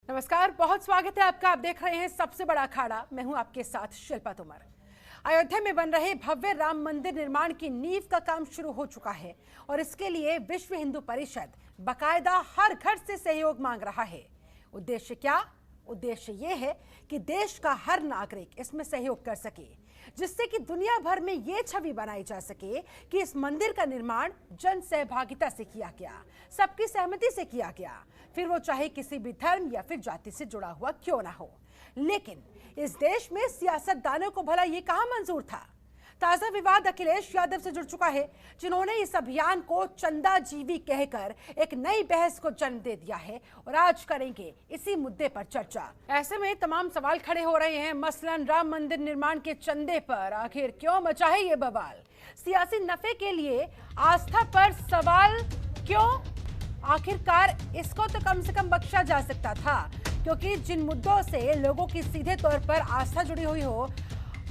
नमस्कार, बहुत स्वागत है आपका। आप देख रहे हैं सबसे बड़ा अखाड़ा। मैं हूं आपके साथ शिल्पा तोमर। अयोध्या में बन रहे भव्य राम मंदिर निर्माण की नींव का काम शुरू हो चुका है और इसके लिए विश्व हिंदू परिषद बाकायदा हर घर से सहयोग मांग रहा है। उद्देश्य क्या? उद्देश्य ये है कि देश का हर नागरिक इसमें सहयोग कर सके, जिससे कि दुनिया भर में ये छवि बनाई जा सके कि इस मंदिर का निर्माण जन सहभागिता से किया गया, सबकी सहमति से किया गया, फिर वो चाहे किसी भी धर्म या फिर जाति से जुड़ा हुआ क्यों ना हो। लेकिन इस देश में सियासतदानों को भला ये कहां मंजूर था? ताजा विवाद अखिलेश यादव से जुड़ चुका है, जिन्होंने इस अभियान को चंदाजीवी कहकर एक नई बहस को जन्म दे दिया है और आज करेंगे इसी मुद्दे पर चर्चा। ऐसे में तमाम सवाल खड़े हो रहे हैं, मसलन राम मंदिर निर्माण के चंदे पर आखिर क्यों मचा है ये बवाल? सियासी नफे के लिए आस्था पर सवाल क्यों? आखिरकार इसको तो कम से कम बख्शा जा सकता था, क्योंकि जिन मुद्दों से लोगों की सीधे तौर पर आस्था जुड़ी हुई हो,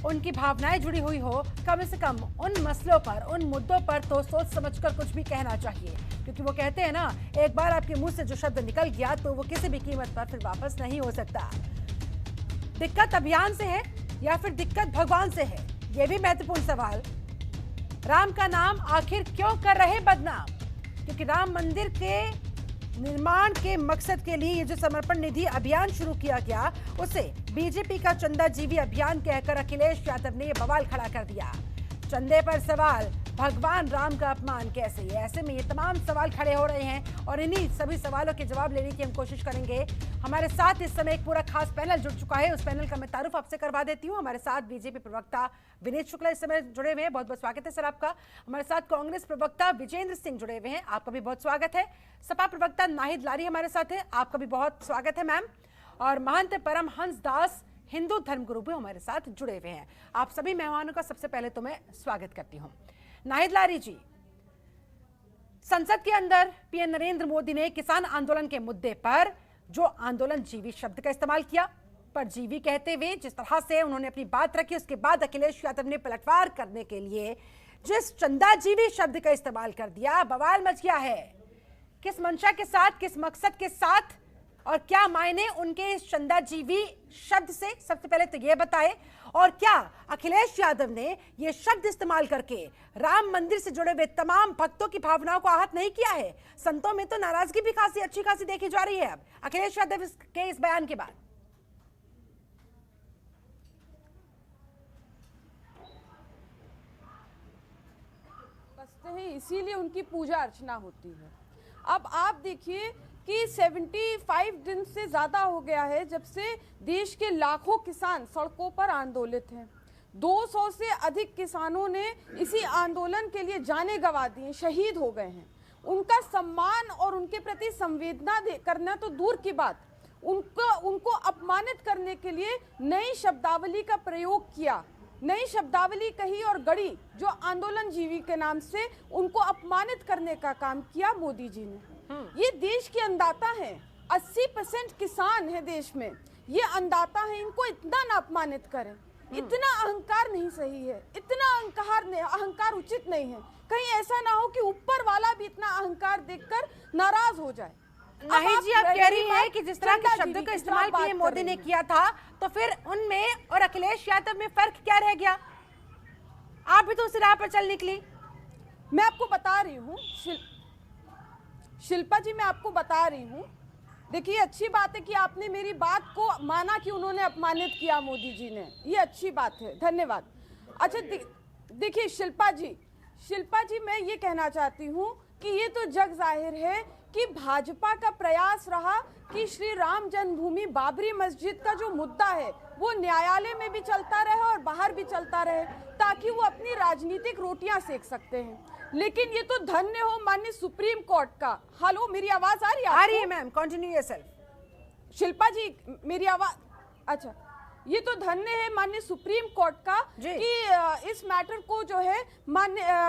उनकी भावनाएं जुड़ी हुई हो, कम से कम उन मसलों पर, उन मुद्दों पर तो सोच समझकर कुछ भी कहना चाहिए। क्योंकि वो कहते हैं ना, एक बार आपके मुंह से जो शब्द निकल गया तो वो किसी भी कीमत पर फिर वापस नहीं हो सकता। दिक्कत अभियान से है या फिर दिक्कत भगवान से है, ये भी महत्वपूर्ण सवाल। राम का नाम आखिर क्यों कर रहे बदनाम? क्योंकि राम मंदिर के निर्माण के मकसद के लिए ये जो समर्पण निधि अभियान शुरू किया गया, उसे बीजेपी का चंदाजीवी अभियान कहकर अखिलेश यादव ने ये बवाल खड़ा कर दिया। चंदे पर सवाल, भगवान राम का अपमान कैसे? ऐसे में ये तमाम सवाल खड़े हो रहे हैं और इन्हीं सभी सवालों के जवाब लेने की हम कोशिश करेंगे। हमारे साथ इस समय एक पूरा खास पैनल जुड़ चुका है, उस पैनल का मैं तारुफ आपसे करवा देती हूँ। हमारे साथ बीजेपी प्रवक्ता विनीत शुक्ला इस समय जुड़े हुए हैं, बहुत बहुत स्वागत है सर आपका। हमारे साथ कांग्रेस प्रवक्ता विजेंद्र सिंह जुड़े हुए हैं, आपका भी बहुत स्वागत है। सपा प्रवक्ता नाहिद लारी हमारे साथ है, आपका भी बहुत स्वागत है मैम। और महंत परमहंस दास हिंदू धर्मगुरु भी हमारे साथ जुड़े हुए हैं। आप सभी मेहमानों का सबसे पहले तो मैं स्वागत करती हूं। नाहिद लारी जी, संसद के अंदर पीएम नरेंद्र मोदी ने किसान आंदोलन के मुद्दे पर जो आंदोलन जीवी शब्द का इस्तेमाल किया, पर जीवी कहते हुए जिस तरह से उन्होंने अपनी बात रखी, उसके बाद अखिलेश यादव ने पलटवार करने के लिए जिस चंदाजीवी शब्द का इस्तेमाल कर दिया, बवाल मच गया है। किस मंशा के साथ, किस मकसद के साथ और क्या मायने उनके इस चंदाजीवी शब्द से, सबसे पहले तो ये बताएं। और क्या अखिलेश यादव ने ये शब्द इस्तेमाल करके राम मंदिर से जुड़े हुए तमाम भक्तों की भावनाओं को आहत नहीं किया है? संतों में तो नाराजगी भी खासी अच्छी खासी देखी जा रही है अब अखिलेश यादव के इस बयान के बाद। बसते हैं, इसीलिए उनकी पूजा अर्चना होती है। अब आप देखिए कि 75 दिन से ज़्यादा हो गया है जब से देश के लाखों किसान सड़कों पर आंदोलित हैं। 200 से अधिक किसानों ने इसी आंदोलन के लिए जानें गंवा दी हैं, शहीद हो गए हैं। उनका सम्मान और उनके प्रति संवेदना करना तो दूर की बात, उनको अपमानित करने के लिए नई शब्दावली का प्रयोग किया, नई शब्दावली कही और गढ़ी, जो आंदोलन जीवी के नाम से उनको अपमानित करने का काम किया मोदी जी ने। ये देश के अन्नदाता हैं, 80% किसान है देश में, ये अन्नदाता हैं, इनको इतना ना अपमानित करें। इतना अहंकार नहीं सही है, इतना अहंकार उचित नहीं है। कहीं ऐसा ना हो कि ऊपर वाला भी इतना अहंकार देखकर नाराज हो जाए। नहीं जी, आप कह रही हैं कि जिस तरह के शब्दों का इस्तेमाल पीएम मोदी ने किया था, तो फिर उनमें और अखिलेश यादव में फर्क क्या रह गया? आप भी तो उसी राह पर चल निकली। मैं आपको बता रही हूँ शिल्पा जी, मैं आपको बता रही हूँ। देखिए, अच्छी बात है कि आपने मेरी बात को माना कि उन्होंने अपमानित किया मोदी जी ने, ये अच्छी बात है, धन्यवाद। अच्छा देखिए शिल्पा जी, मैं ये कहना चाहती हूँ कि ये तो जग जाहिर है कि भाजपा का प्रयास रहा कि श्री राम जन्मभूमि बाबरी मस्जिद का जो मुद्दा है वो न्यायालय में भी चलता रहे और बाहर भी चलता रहे, ताकि वो अपनी राजनीतिक रोटियां सेक सकते हैं। लेकिन ये तो धन्य हो माननीय सुप्रीम कोर्ट का। हेलो, मेरी आवाज आ रही है? आ रही है मैम, कंटिन्यू योरसेल्फ। शिल्पा जी, मेरी आवाज, अच्छा, ये तो धन्य है माननीय सुप्रीम कोर्ट का कि इस मैटर को जो है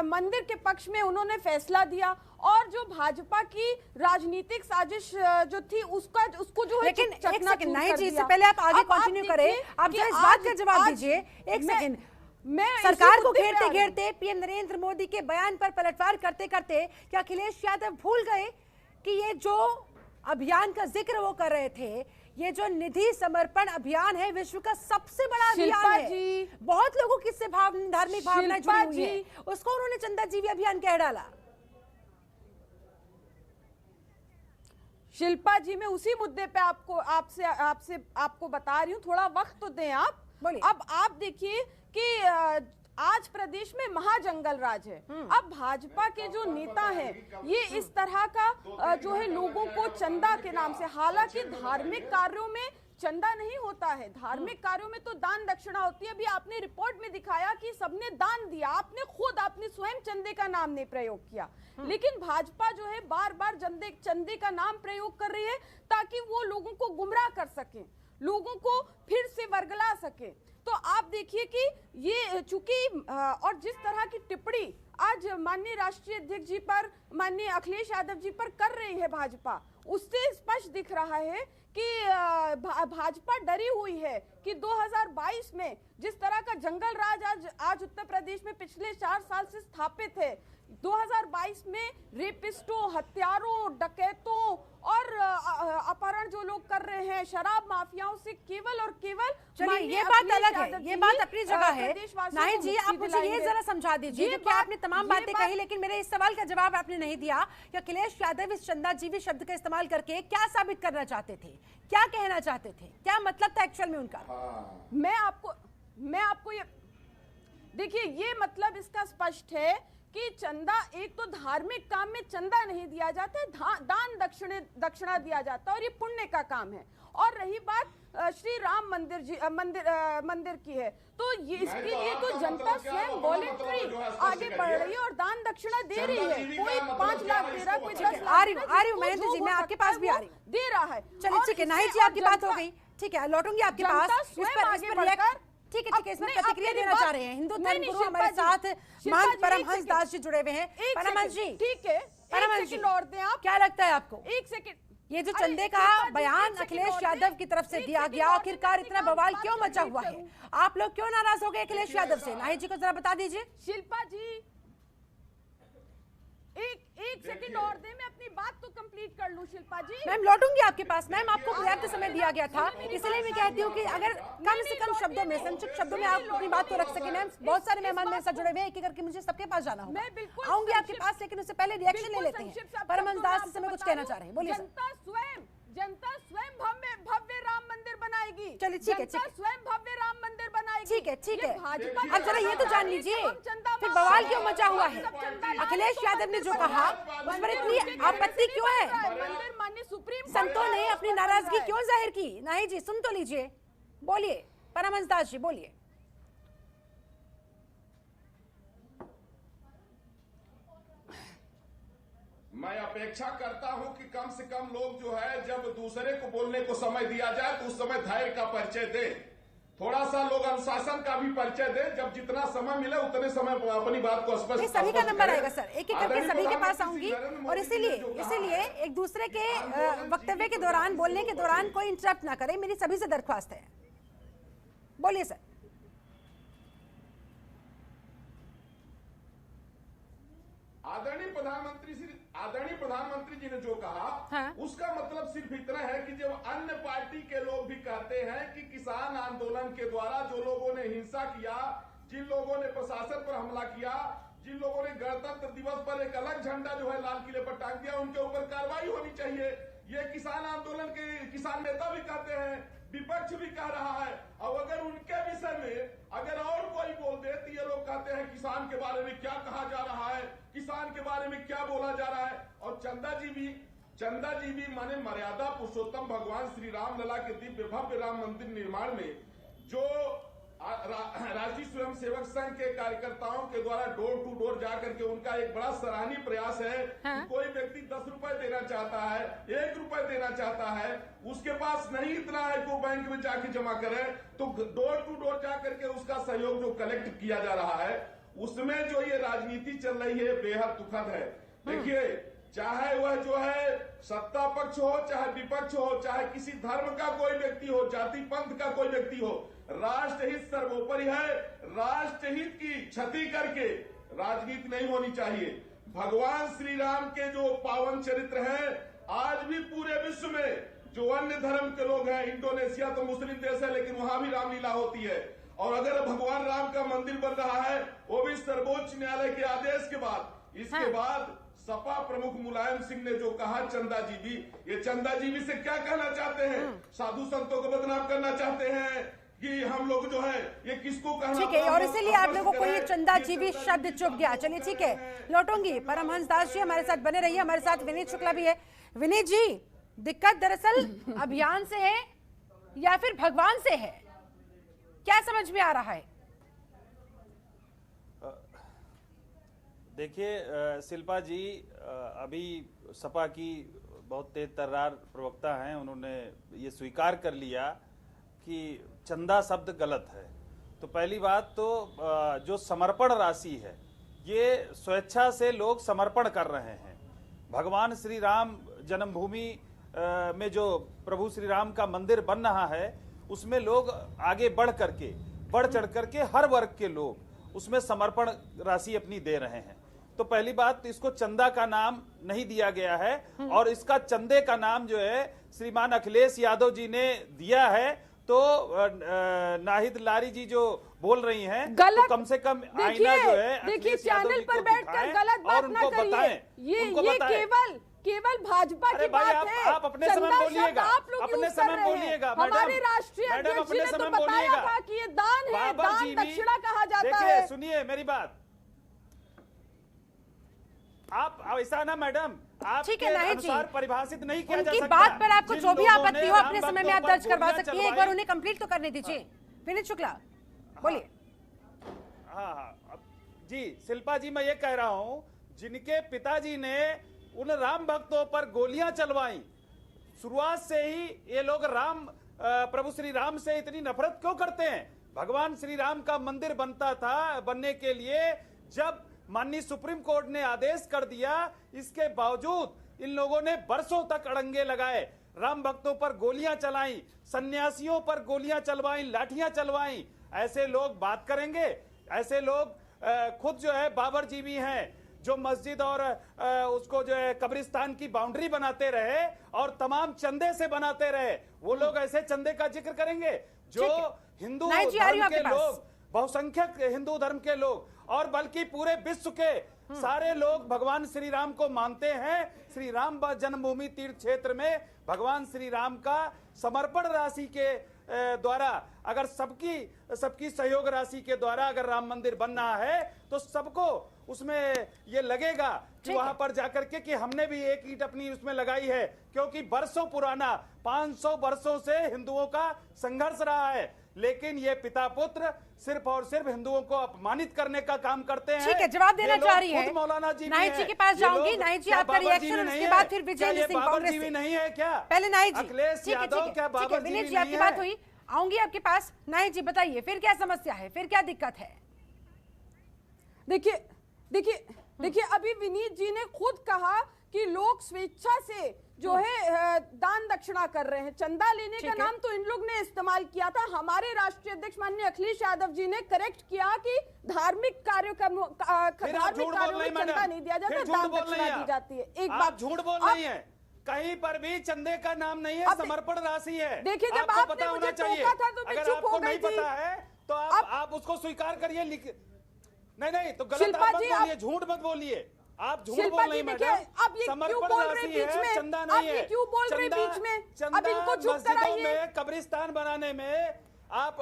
मंदिर के पक्ष में उन्होंने फैसला दिया, और जो भाजपा की राजनीतिक साजिश जो थी उसको जो है, लेकिन एक सेकंड नहीं जी, इससे पहले आप आगे कंटिन्यू करें, आप जो इस बात का जवाब दीजिए। एक सेकंड, मैं सरकार को घेरते घेरते पीएम नरेंद्र मोदी के बयान पर पलटवार करते करते क्या अखिलेश यादव भूल गए कि ये जो अभियान का जिक्र वो कर रहे थे, ये जो निधि समर्पण अभियान है विश्व का सबसे बड़ा अभियान शिल्पा है। जी, बहुत लोगों की इससे धार्मिक भावनाएं जुड़ी हुई जी, है, उसको उन्होंने चंदा जीवी अभियान कह डाला। शिल्पा जी, मैं उसी मुद्दे पे आपको बता रही हूँ, थोड़ा वक्त तो दें आप। बोलिए। अब आप देखिए कि आज प्रदेश में महाजंगल राज है। अब भाजपा के जो नेता हैं ये इस तरह का जो है लोगों को चंदा के नाम से, हालांकि धार्मिक कार्यों में चंदा नहीं होता है, धार्मिक कार्यों में तो दान दक्षिणा होती है। अभी आपने रिपोर्ट में दिखाया कि सबने दान दिया, आपने स्वयं चंदे का नाम नहीं प्रयोग किया, लेकिन भाजपा जो है बार बार चंदे का नाम प्रयोग कर रही है ताकि वो लोगों को गुमराह कर सके, लोगों को फिर से वर्गला सके। तो आप देखिए कि ये चूंकि और जिस तरह की टिप्पणी आज माननीय राष्ट्रीय अध्यक्ष जी पर, माननीय अखिलेश यादव जी पर कर रही है भाजपा, उससे स्पष्ट दिख रहा है कि भाजपा डरी हुई है कि 2022 में जिस तरह का जंगल राज आज उत्तर प्रदेश में पिछले 4 साल से स्थापित है, 2022 में रेपिस्टों, हत्यारों, डकैतों और अपहरण जो लोग कर रहे हैं, शराब माफियाओं से केवल और केवल, चलिए ये बात अलग है, ये बात अपनी जगह है। नाहिद जी, आप मुझे ये जरा समझा दीजिए, क्योंकि आपने तमाम बातें कही लेकिन मेरे इस सवाल का जवाब आपने नहीं दिया कि अखिलेश यादव इस चंदा जीवी शब्द का इस्तेमाल करके क्या साबित करना चाहते थे, क्या कहना चाहते थे, क्या मतलब था एक्चुअल में उनका? मैं आपको ये देखिए, ये मतलब इसका स्पष्ट है कि चंदा, एक तो धार्मिक काम में चंदा नहीं दिया जाता है, दान दक्षिणा दिया जाता है और ये पुण्य का काम है। और रही बात श्री राम मंदिर की है, तो ये इसके लिए तो जनता स्वयं वॉलंटरी आगे बढ़ रही है और दान दक्षिणा दे रही है। कोई 5 लाख दे रहा है, कोई 10 लाख आ रही हूँ महेंद्र जी, मैं आपके पास भी आ रही हूँ, दे रहा है। चलिए ठीक है नाहिद जी, आपकी बात हो गई, ठीक है लौटूंगी आपके पास। ठीक है, इसमें प्रतिक्रिया देना चाह रहे हैं हिंदू धर्म गुरु हमारे साथ महंत परमहंस दास जी जुड़े हुए हैं। परमहंस जी, ठीक है, परमहंस जी, और दें आप, क्या लगता है आपको? 1 सेकंड, ये जो चंदे का बयान अखिलेश यादव की तरफ से दिया गया, आखिरकार इतना बवाल क्यों मचा हुआ है? आप लोग क्यों नाराज हो गए अखिलेश यादव से? नाहिद जी को जरा बता दीजिए। शिल्पा जी, एक सेकंड और दे, मैं अपनी बात तो कंप्लीट कर लूं। शिल्पा जी, मैम लौटूंगी आपके पास। मैम आपको पर्याप्त समय दिया गया था, इसलिए मैं कहती हूँ कि अगर कम से कम शब्दों में, संक्षिप्त शब्दों में आप अपनी बात तो रख सके। मैम बहुत सारे मेहमान मेरे साथ जुड़े हुए हैं, एक एक करके मुझे सबके पास जाना होगा। आऊंगी आपके पास, लेकिन उससे पहले रिएक्शन ले लेते हैं। परमहंस दास से मैं कुछ कहना चाह रहे हैं, बोलिए। जनता स्वयं भव्य राम मंदिर बनाएगी। चलिए ठीक है, स्वयं भव्य राम मंदिर बनाएगी। ठीक है। अब जरा ये तो जान लीजिए फिर बवाल क्यों मचा हुआ है? अखिलेश यादव ने जो कहा उस पर इतनी आपत्ति क्यों है? माननीय सुप्रीम संतों ने अपनी नाराजगी क्यों जाहिर की? नाहिद जी सुन तो लीजिए, बोलिए। परमहंस दास जी बोलिए। मैं अपेक्षा करता हूं कि कम से कम लोग जो है, जब दूसरे को बोलने को समय दिया जाए तो उस समय धैर्य का परिचय दे, थोड़ा सा लोग अनुशासन का भी परिचय दे। जब जितना समय मिले उतने समय अपनी बात को स्पष्ट। सभी का नंबर आएगा सर, एक एक करके सभी के पास आऊंगी, और इसीलिए एक दूसरे के वक्तव्य के दौरान, बोलने के दौरान कोई इंटरप्ट ना करे, मेरी सभी से दरख्वास्त है। बोलिए सर। आदरणीय प्रधानमंत्री जी ने जो कहा, हाँ? उसका मतलब सिर्फ इतना है कि जब अन्य पार्टी के लोग भी कहते हैं कि किसान आंदोलन के द्वारा जो लोगों ने हिंसा किया, जिन लोगों ने प्रशासन पर हमला किया, जिन लोगों ने गणतंत्र दिवस पर एक अलग झंडा जो है लाल किले पर टांग दिया, उनके ऊपर कार्रवाई होनी चाहिए। ये किसान आंदोलन के किसान नेता भी कहते हैं, विपक्ष भी कह रहा है। अब अगर उनके विषय में अगर और कोई बोल दे तो ये लोग कहते हैं किसान के बारे में क्या कहा जा रहा है, किसान के बारे में क्या बोला जा रहा है। और चंदा जी भी माने मर्यादा पुरुषोत्तम भगवान श्री राम लला के दिव्य भव्य राम मंदिर निर्माण में जो राष्ट्रीय स्वयं सेवक संघ के कार्यकर्ताओं के द्वारा डोर टू डोर जाकर के उनका एक बड़ा सराहनीय प्रयास है। हाँ? कोई व्यक्ति 10 रुपए देना चाहता है, 1 रुपए देना चाहता है, उसके पास नहीं इतना है कि वो बैंक में जाके जमा करे, तो डोर टू डोर जाकर के उसका सहयोग जो कलेक्ट किया जा रहा है, उसमें जो ये राजनीति चल रही है बेहद दुखद है। देखिए, चाहे वह जो है सत्ता पक्ष हो, चाहे विपक्ष हो, चाहे किसी धर्म का कोई व्यक्ति हो, जाति पंथ का कोई व्यक्ति हो, राष्ट्रहित सर्वोपरि है। राष्ट्रहित की क्षति करके राजनीति नहीं होनी चाहिए। भगवान श्री राम के जो पावन चरित्र हैं, आज भी पूरे विश्व में जो अन्य धर्म के लोग हैं, इंडोनेशिया तो मुस्लिम देश है लेकिन वहां भी रामलीला होती है। और अगर भगवान राम का मंदिर बन रहा है वो भी सर्वोच्च न्यायालय के आदेश के बाद, इसके बाद सपा प्रमुख मुलायम सिंह ने जो कहा चंदा जीबी, ये चंदा जीबी से क्या कहना चाहते हैं? साधु संतों को बदनाम करना चाहते हैं कि हम लोग जो है ये किसको कहना? ठीक है, और इसीलिए आप लोगों को ये चंदा जीबी शब्द चुप गया। चलिए ठीक है, लौटूंगी। परमहंस दास जी हमारे साथ बने रहिए। हमारे साथ विनीत शुक्ला भी है। विनीत जी, दिक्कत दरअसल अभियान से है या फिर भगवान से है, क्या समझ में आ रहा है? देखिए शिल्पा जी, अभी सपा की बहुत तेज तर्रार प्रवक्ता हैं, उन्होंने ये स्वीकार कर लिया कि चंदा शब्द गलत है। तो पहली बात तो जो समर्पण राशि है ये स्वेच्छा से लोग समर्पण कर रहे हैं। भगवान श्री राम जन्मभूमि में जो प्रभु श्री राम का मंदिर बन रहा है उसमें लोग आगे बढ़ चढ़ करके हर वर्ग के लोग उसमें समर्पण राशि अपनी दे रहे हैं। तो पहली बात, इसको चंदा का नाम नहीं दिया गया है और इसका चंदे का नाम जो है श्रीमान अखिलेश यादव जी ने दिया है। तो नाहिद लारी जी जो बोल रही हैं तो कम से कम आईना जो है देखिए चैनल पर बैठकर गलत बात ना करिए। ये केवल भाजपा की बात है। आप अपने समय बोलिएगा, अपने समय बोलिएगा। हमारे राष्ट्रीय अध्यक्ष ने तो बताया था कि ये दान है, दान दक्षिणा कहा जाता है। सुनिए मेरी बात, आप ऐसा ना मैडम, आप ठीक है नाहिद जी, परिभाषित नहीं किया जा उनकी सकता। बात पर आपको जो भी आपत्ति हो अपने समय में आप दर्ज करवा सकती हैं। एक बार उन्हें कंप्लीट तो करने दीजिए। विनीत शुक्ला बोलिए। हाँ जी शिल्पा जी, मैं ये कह रहा हूँ जिनके पिताजी ने उन राम भक्तों पर गोलियां चलवाई, शुरुआत से ही ये लोग प्रभु श्री राम से इतनी नफरत क्यों करते हैं? भगवान श्री राम का मंदिर बनने के लिए जब माननीय सुप्रीम कोर्ट ने आदेश कर दिया, इसके बावजूद इन लोगों ने बरसों तक अड़ंगे लगाए, राम भक्तों पर गोलियां चलाई, सन्यासियों पर गोलियां चलवाई, लाठियां चलवाई। ऐसे लोग बात करेंगे? ऐसे लोग खुद जो है बाबर जी भी हैं जो मस्जिद और उसको जो है कब्रिस्तान की बाउंड्री बनाते रहे और तमाम चंदे से बनाते रहे। वो लोग ऐसे चंदे का जिक्र करेंगे? जो हिंदू धर्म के लोग, बहुसंख्यक हिंदू धर्म के लोग और बल्कि पूरे विश्व के सारे लोग भगवान श्री राम को मानते हैं। श्री राम जन्मभूमि तीर्थ क्षेत्र में भगवान श्री राम का समर्पण राशि के द्वारा, अगर सबकी सहयोग राशि के द्वारा अगर राम मंदिर बनना है तो सबको उसमें ये लगेगा कि वहां पर जाकर के कि हमने भी एक ईंट अपनी उसमें लगाई है, क्योंकि बरसों पुराना 500 वर्षों से हिंदुओं का संघर्ष रहा है। लेकिन ये पिता पुत्र सिर्फ और सिर्फ हिंदुओं को अपमानित करने का काम करते हैं। ठीक है, जवाब देना चाह रही है। मौलाना जी नाहिद जी के पास जाऊंगी। नाहिद जी आपका रिएक्शन, उसके बाद फिर विजय सिंह कांग्रेस से। नहीं है क्या? पहले नाहिद जी, अखिलेश यादव क्या बाबर जी? विनीत जी आपकी बात हुई, आऊंगी आपके पास। नाहिद जी बताइए फिर क्या समस्या है, फिर क्या दिक्कत है? देखिए अभी विनीत जी ने खुद कहा कि लोग स्वेच्छा से जो है दान दक्षिणा कर रहे हैं। चंदा लेने का नाम तो इन लोग ने इस्तेमाल किया था। हमारे राष्ट्रीय अध्यक्ष माननीय अखिलेश यादव जी ने करेक्ट किया कि धार्मिक कार्यों में चंदा नहीं दिया जाता, दान दक्षिणा दी जाती है। एक बात झूठ बोल रही है, कहीं पर भी चंदे का नाम नहीं है, समर्पण राशि है। देखिए जब आपने मुझे टोका था तो मैं चुप हो गई थी। पता है तो आप उसको स्वीकार करिए। नहीं तो गलत मत बोलिए, झूठ मत बोलिए। आप झूठ बोल रही मैडम। अब ये क्यों बोल रहे बीच में? चंदा नहीं है। क्यों बोल रहे बीच में? अब इनको चुप कराइए। कब्रिस्तान बनाने में आप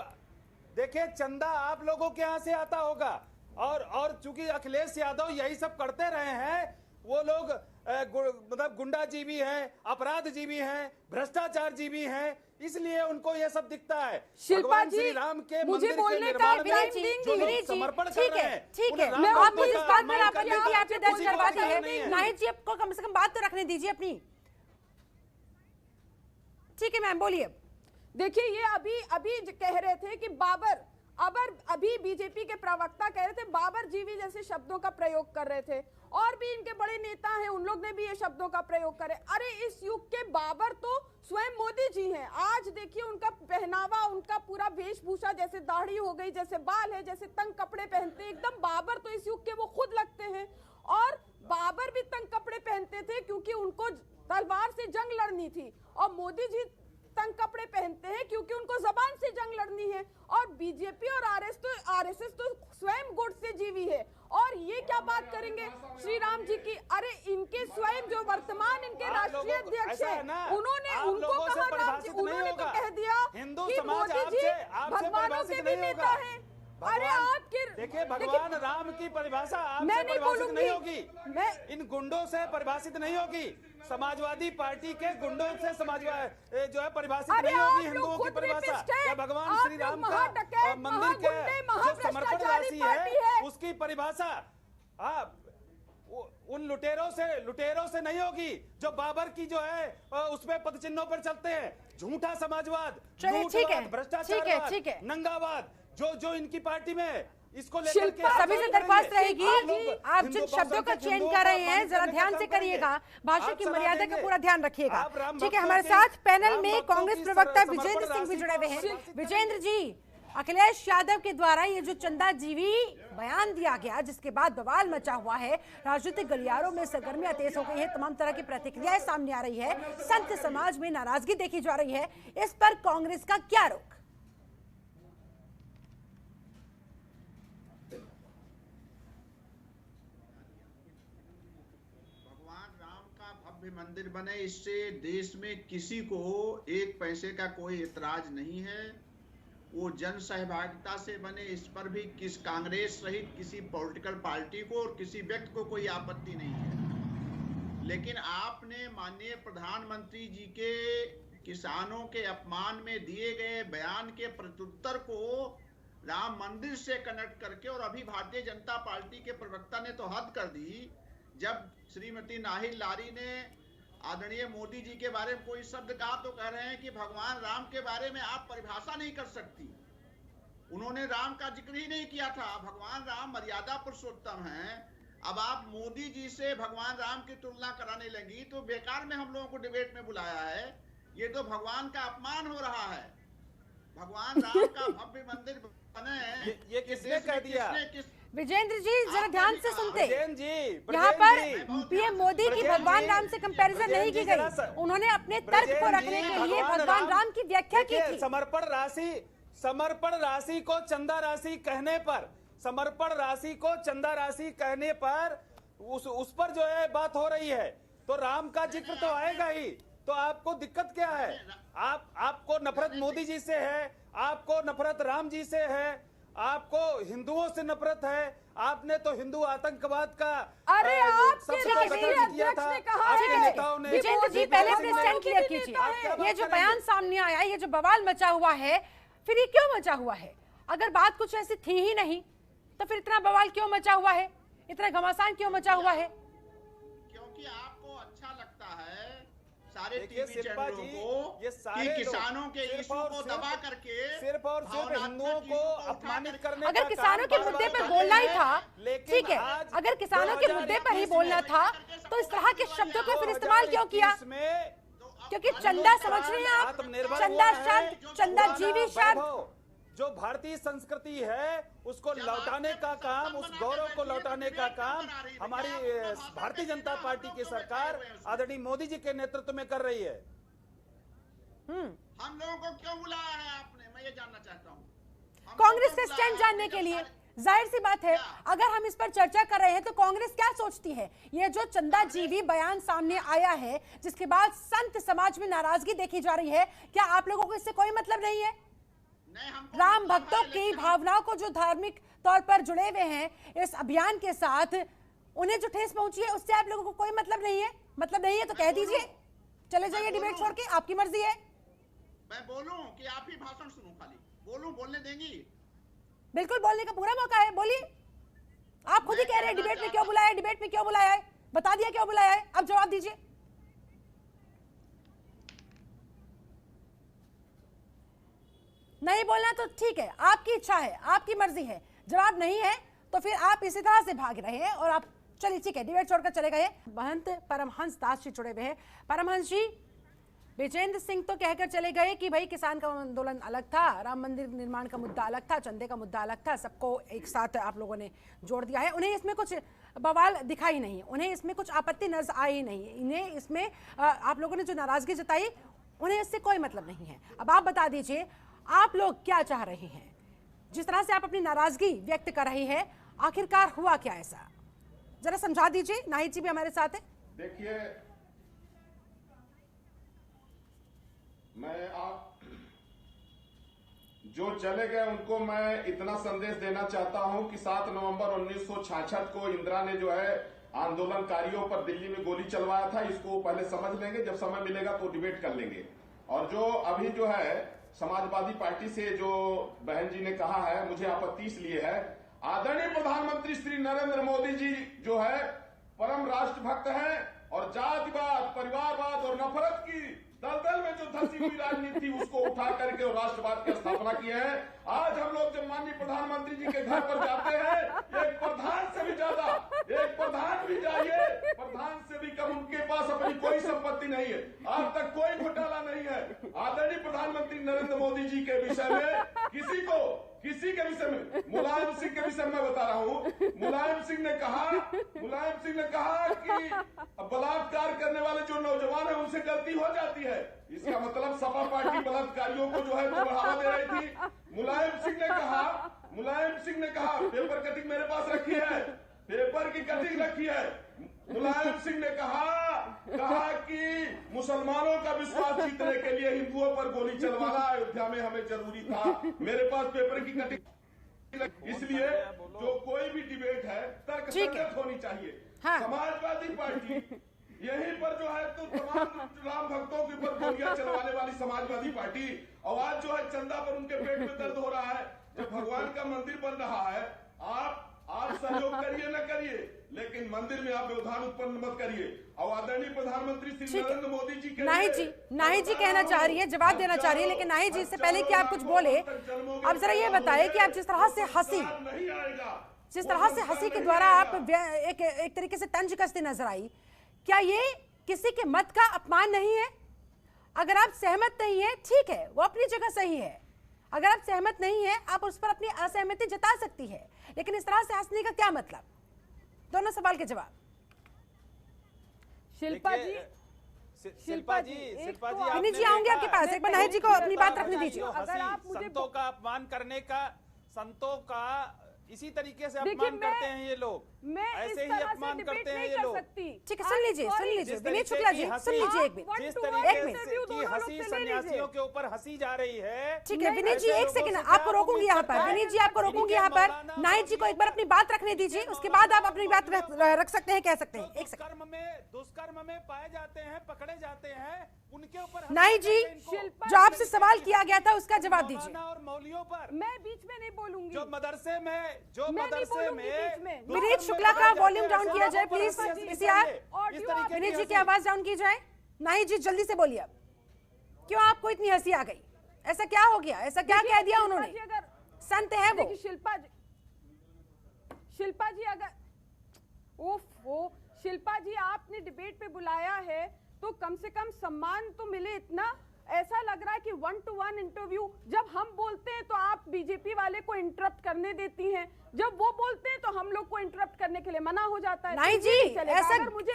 देखिए चंदा आप लोगों के यहाँ से आता होगा और चूंकि अखिलेश यादव यही सब करते रहे हैं, वो लोग मतलब गुंडा जी भी हैं, अपराध जी भी हैं, भ्रष्टाचार जी भी हैं, इसलिए उनको ये सब दिखता है। शिल्पा जी श्री राम के मुझे बोलने का टाइम देंगी। समर्पण कर रहे हैं। ठीक है, मैं आपको इस बात पर आपने दर्ज करवाती है। नाहिद जी आपको कम से कम बात तो रखने दीजिए अपनी। ठीक है मैम बोलिए। देखिए ये अभी कह रहे थे कि अभी बीजेपी के प्रवक्ता कह रहे थे बाबर जीवी जैसे शब्दों का प्रयोग कर रहे थे, और भी इनके बड़े नेता हैं उन लोग ने भी ये शब्दों का प्रयोग करे। अरे इस युग के बाबर तो स्वयं मोदी जी हैं। आज देखिए उनका पहनावा, उनका पूरा वेशभूषा, जैसे दाढ़ी हो गई, जैसे बाल है, जैसे तंग कपड़े पहनते हैं, एकदम बाबर तो इस युग के वो खुद लगते हैं। और बाबर भी तंग कपड़े पहनते थे क्योंकि उनको तलवार से जंग लड़नी थी, और मोदी जी तंग कपड़े पहनते हैं क्योंकि उनको जबान से जंग लड़नी है। और बीजेपी और आरएसएस तो स्वयं गुट से जीवी है। और ये क्या बात करेंगे श्री राम जी की? अरे इनके स्वयं जो वर्तमान इनके राष्ट्रीय अध्यक्ष हैं, उन्होंने उनको कहा राम जी, उन्होंने तो कह दिया कि मोदी जी भगवानों के भी नेता हैं। अरे आपके देखिए, भगवान राम की परिभाषा आपसे परिभाषित नहीं होगी, इन गुंडों से परिभाषित नहीं होगी, समाजवादी पार्टी के गुंडों से समाजवादी जो है परिभाषित नहीं होगी हिंदुओं की परिभाषा। या भगवान श्री राम का मंदिर के जो समर्पण राशि है उसकी परिभाषा आप उन लुटेरों से नहीं होगी जो बाबर की जो है उसमें पद चिन्हों पर चलते हैं। झूठा समाजवाद, भ्रष्टाचार, नंगावाद जो इनकी पार्टी में है, इसको लेकर के सभी से दरख्वास्त रहेगी, आप जिन शब्दों का चयन कर रहे हैं जरा ध्यान से करिएगा, भाषा की मर्यादा का पूरा ध्यान रखिएगा। ठीक है, हमारे साथ पैनल में कांग्रेस प्रवक्ता विजेंद्र सिंह भी जुड़े हुए हैं। विजेंद्र जी, अखिलेश यादव के द्वारा ये जो चंदा जीवी बयान दिया गया, जिसके बाद बवाल मचा हुआ है, राजनीतिक गलियारों में सरगर्मियां तेज हो गई है, तमाम तरह की प्रतिक्रियाएं सामने आ रही है, संत समाज में नाराजगी देखी जा रही है, इस पर कांग्रेस का क्या रुख? मंदिर बने, इससे देश में किसी को एक पैसे का कोई एतराज नहीं है। वो जन सहभागिता से बने, इस पर भी किस कांग्रेस सहित किसी पॉलिटिकल पार्टी को और किसी व्यक्ति को कोई आपत्ति नहीं है। लेकिन आपने माननीय प्रधानमंत्री जी के किसानों के अपमान में दिए गए बयान के प्रत्युत्तर को राम मंदिर से कनेक्ट करके, और अभी भारतीय जनता पार्टी के प्रवक्ता ने तो हद कर दी जब श्रीमती नाहिल लारी ने आदरणीय मोदी जी के बारे में कोई शब्द कहा तो कह रहे हैं कि भगवान राम के बारे में आप परिभाषा नहीं कर सकती। उन्होंने राम का जिक्र ही नहीं किया था। भगवान राम मर्यादा पुरुषोत्तम हैं। अब आप मोदी जी से भगवान राम की तुलना कराने लगी तो बेकार में हम लोगों को डिबेट में बुलाया है। ये तो भगवान का अपमान हो रहा है। भगवान राम का भव्य मंदिर बने, ये किसने कह दिया? विजेंद्र जी जरा ध्यान से सुनते, यहाँ पर पीएम मोदी की भगवान राम से कंपैरिजन नहीं की गई, उन्होंने अपने तर्क को रखने के लिए भगवान राम की व्याख्या की थी। समर्पण राशि को चंदा राशि कहने पर, समर्पण राशि को चंदा राशि कहने पर उस पर जो है बात हो रही है, तो राम का जिक्र तो आएगा ही। तो आपको दिक्कत क्या है? आपको नफरत मोदी जी से है, आपको नफरत राम जी से है, आपको हिंदुओं से नफरत है। आपने तो हिंदू आतंकवाद का अरे किया था, आपके नेताओं ने। विजेंद्र जी पहले स्टैंड क्लियर कीजिए, ये जो बयान सामने आया, ये जो बवाल मचा हुआ है, फिर ये क्यों मचा हुआ है? अगर बात कुछ ऐसी थी ही नहीं तो फिर इतना बवाल क्यों मचा हुआ है, इतना घमासान क्यों मचा हुआ है? क्योंकि आपको अच्छा लगता है सारे टीवी चैनलों को कि किसानों के इशू को दबा करके सिर्फ और सिर्फ हिंदुओं को अपमानित करने। अगर किसानों के मुद्दे पर बोलना ही था, ठीक है, अगर किसानों के मुद्दे पर ही बोलना था तो इस तरह के शब्दों का फिर इस्तेमाल क्यों किया? क्योंकि चंदा समझ रहे हैं आप, चंदा शब्द, चंदा जीवी शब्द, जो भारतीय संस्कृति है उसको लौटाने का काम, उस गौरव को लौटाने का काम हमारी भारतीय जनता पार्टी की सरकार आदरणीय मोदी जी के नेतृत्व में कर रही है। हम लोगों को क्यों बुलाया है आपने, मैं ये जानना चाहता हूँ। कांग्रेस का स्टैंड जानने के लिए। जाहिर सी बात है, अगर हम इस पर चर्चा कर रहे हैं तो कांग्रेस क्या सोचती है? ये जो चंदा जीवी बयान सामने आया है, जिसके बाद संत समाज में नाराजगी देखी जा रही है, क्या आप लोगों को इससे कोई मतलब नहीं है? राम भक्तों की भावनाओं को जो धार्मिक तौर पर जुड़े हुए हैं इस अभियान के साथ, उन्हें जो ठेस पहुंची है उससे आप लोगों को कोई मतलब नहीं है? मतलब नहीं है तो कह दीजिए, चले जाइए डिबेट छोड़ के, आपकी मर्जी है। मैं बोलूं कि आप ही भाषण सुनूं? खाली बोलूं, बोलने देंगी? बिल्कुल बोलने का पूरा मौका है, बोलिए। आप खुद ही कह रहे हैं डिबेट में क्यों बुलाया है, डिबेट में क्यों बुलाया है, बता दिया क्यों बुलाया है, अब जवाब दीजिए। नहीं बोलना तो ठीक है, आपकी इच्छा है, आपकी मर्जी है। जवाब नहीं है तो फिर आप इसी तरह से भाग रहे हैं और आप चलिए ठीक है, डिबेट छोड़कर चले गए। महंत परमहंस दास जी जुड़े हुए हैं। परमहंस जी, विजेंद्र सिंह तो कहकर चले गए कि भाई किसान का आंदोलन अलग था, राम मंदिर निर्माण का मुद्दा अलग था, चंदे का मुद्दा अलग था, सबको एक साथ आप लोगों ने जोड़ दिया है। उन्हें इसमें कुछ बवाल दिखा ही नहीं, उन्हें इसमें कुछ आपत्ति नजर आई नहीं, इन्हें इसमें आप लोगों ने जो नाराजगी जताई उन्हें इससे कोई मतलब नहीं है। अब आप बता दीजिए आप लोग क्या चाह रहे हैं, जिस तरह से आप अपनी नाराजगी व्यक्त कर रहे हैं आखिरकार हुआ क्या ऐसा, जरा समझा दीजिए। नाहिद जी भी हमारे साथ है। देखिए, मैं आप जो चले गए उनको मैं इतना संदेश देना चाहता हूं कि 7 नवंबर 1966 को इंदिरा ने जो है आंदोलनकारियों पर दिल्ली में गोली चलवाया था, इसको पहले समझ लेंगे, जब समय मिलेगा तो डिबेट कर लेंगे। और जो अभी जो है समाजवादी पार्टी से जो बहन जी ने कहा है, मुझे आपत्ति इसलिए है, आदरणीय प्रधानमंत्री श्री नरेंद्र मोदी जी जो है परम राष्ट्रभक्त हैं और जातिवाद, परिवारवाद और नफरत की दलदल में जो धंसी हुई राजनीति थी उसको उठा करके और राष्ट्रवाद की स्थापना की है। आज हम लोग जब माननीय प्रधानमंत्री जी के घर पर जाते हैं, एक प्रधान से भी ज्यादा, एक प्रधान भी जाइए, प्रधान से भी कम उनके पास अपनी कोई संपत्ति नहीं है, आज तक कोई घोटाला नहीं है। आदरणीय प्रधानमंत्री नरेंद्र मोदी जी के विषय में किसी के विषय में, मुलायम सिंह के विषय में बता रहा हूं, मुलायम सिंह ने कहा कि बलात्कार करने वाले जो नौजवान है उनसे गलती हो जाती है, इसका मतलब सपा पार्टी बलात्कारियों को जो है तो बढ़ावा दे रही थी। मुलायम सिंह ने कहा पेपर कटिंग मेरे पास रखी है, पेपर की कटिंग रखी है। मुलायम सिंह ने कहा कि मुसलमानों का विश्वास जीतने के लिए हिंदुओं पर गोली चलवाना अयोध्या में हमें जरूरी था, मेरे पास पेपर की कटिंग। इसलिए जो कोई भी डिबेट है तर्कसंगत होनी चाहिए। हाँ। समाजवादी पार्टी यहीं पर जो है तो तमाम राम भक्तों के ऊपर गोलियां चलवाने वाली समाजवादी पार्टी, और आज जो है चंदा पर उनके पेट में दर्द हो रहा है। जब भगवान का मंदिर बन रहा है, आप सहयोग करिए न करिए, लेकिन मंदिर में आप व्यवधान उत्पन्न मत करिए। और आदरणीय प्रधानमंत्री श्री नरेंद्र मोदी जी के नाहिद जी कहना चाह रही है, जवाब देना चाह रही है, लेकिन नाहिद जी इससे पहले कि आप कुछ बोले, अब जरा ये बताइए कि आप जिस तरह से हंसी के द्वारा आप एक तरीके से तंज कसते नजर आई, क्या ये किसी के मत का अपमान नहीं है? अगर आप सहमत नहीं है ठीक है, वो अपनी जगह सही है, अगर आप सहमत नहीं है आप उस पर अपनी असहमति जता सकती है, लेकिन इस तरह से हंसने का क्या मतलब? दोनों सवाल के जवाब। शिल्पा जी विनीत जी आऊंगे आपके पास, एक बार नाहिद जी को अपनी बात रखने दीजिए। अगर आप मुझे संतों का अपमान करने का, संतों का इसी तरीके से अपमान करते हैं ये लोग, ऐसे ही अपमान करते हैं ये लोग। ठीक है, सुन लीजिए विनीत शुक्ला जी, सुन लीजिए एक मिनट, जिस तरीके से हंसी सन्यासियों के ऊपर हंसी जा रही है। ठीक है विनीत जी, एक सेकंड आपको रोकूंगी यहाँ पर, विनीत जी आपको रोकूंगी यहाँ पर। नाहिद जी को एक बार अपनी बात रखने दीजिए, उसके बाद आप अपनी बात रख सकते हैं, कह सकते हैं। एक सेकंड। दुष्कर्म में पाए जाते हैं, पकड़े जाते हैं, उनके ऊपर नाहिद जी जो आपसे सवाल किया गया था उसका जवाब दीजिए। और मौलियों पर मैं बीच में नहीं बोलूंगी। जो मदरसे में विनीत शुक्ला का वॉल्यूम डाउन किया जाए प्लीज, विनीत जी की आवाज डाउन की जाए। नाहिद जी जल्दी से बोलिए, क्यों आपको इतनी हंसी आ गई? ऐसा क्या हो गया, ऐसा क्या कह दिया उन्होंने? संत है वो। शिल्पा जी अगर शिल्पा जी आपने डिबेट पे बुलाया है तो कम से कम सम्मान तो मिले। इतना ऐसा लग रहा है कि 1-to-1 इंटरव्यू, जब हम बोलते हैं तो आप बीजेपी वाले को इंटरप्ट करने देती हैं, जब वो बोलते हैं तो हम लोग को इंटरप्ट करने के लिए मना हो जाता है। नहीं जी,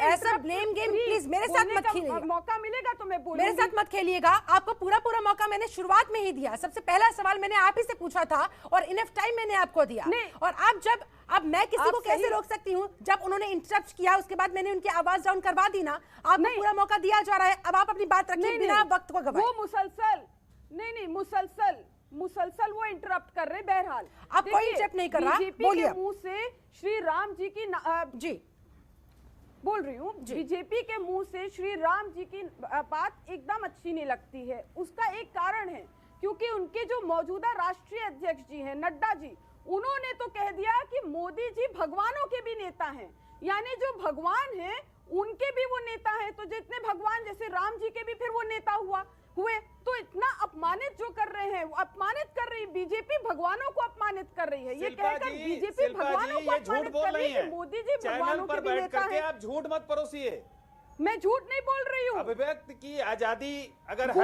ऐसा ब्लेम गेम प्लीज मेरे साथ मत खेलिए। मौका मिलेगा तो मैं बोलूंगी। मेरे साथ मत खेलिएगा, आपको पूरा मौका मैंने शुरुआत में ही दिया। सबसे पहला सवाल मैंने आप ही से पूछा था और इनफ टाइम मैंने आपको दिया। और अब मैं किसी को कैसे रोक सकती हूँ? जब उन्होंने इंटरप्ट किया उसके बाद मैंने उनकी आवाज डाउन करवा दी ना। आपको पूरा मौका दिया जा रहा है, अब आप अपनी बात रखिए बिना वक्त को गवाए। वो मुसलसल वो इंटरप्ट कर रहे। बहरहाल आप कोई इंटरप्ट नहीं कर रहा, बोलिए। मुंह से श्री राम जी की जी बोल रही हूँ, बीजेपी के मुंह से श्री राम जी की बात एकदम अच्छी नहीं लगती है। उसका एक कारण है, क्योंकि उनके जो मौजूदा राष्ट्रीय अध्यक्ष जी हैं नड्डा जी, उन्होंने तो कह दिया कि मोदी जी भगवानों के भी नेता हैं, यानी जो भगवान हैं उनके भी वो नेता हैं। तो जितने भगवान जैसे राम जी के भी फिर वो नेता हुए। तो इतना अपमानित जो कर रहे हैं, वो अपमानित कर रही बीजेपी, भगवानों को अपमानित कर रही है। ये कहकर बीजेपी भगवानों को अपमानित कर रही है, मोदी जी भगवानों के भी नेता हैं। आप झूठ मत परोसिए। मैं झूठ नहीं बोल रही हूँ। अभिव्यक्ति की आजादी अगर है,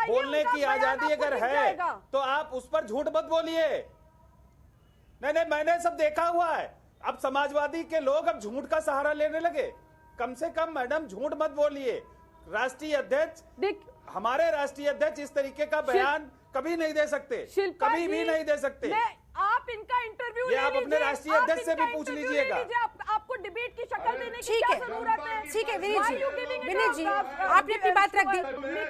बोलने की आजादी अगर है, तो आप उस पर झूठ मत बोलिए। नहीं मैंने सब देखा हुआ है। अब समाजवादी के लोग अब झूठ का सहारा लेने लगे। कम से कम मैडम झूठ मत बोलिए। राष्ट्रीय अध्यक्ष, हमारे राष्ट्रीय अध्यक्ष इस तरीके का बयान कभी नहीं दे सकते, कभी भी नहीं दे सकते। आप इनका इंटरव्यू ये आप अपने राष्ट्रीय अध्यक्ष से भी पूछ लीजिएगा। आपको डिबेट की शक्ल देने की क्या जरूरत है? ठीक है विनीत जी, विनीत जी आपने अपनी बात रख दी,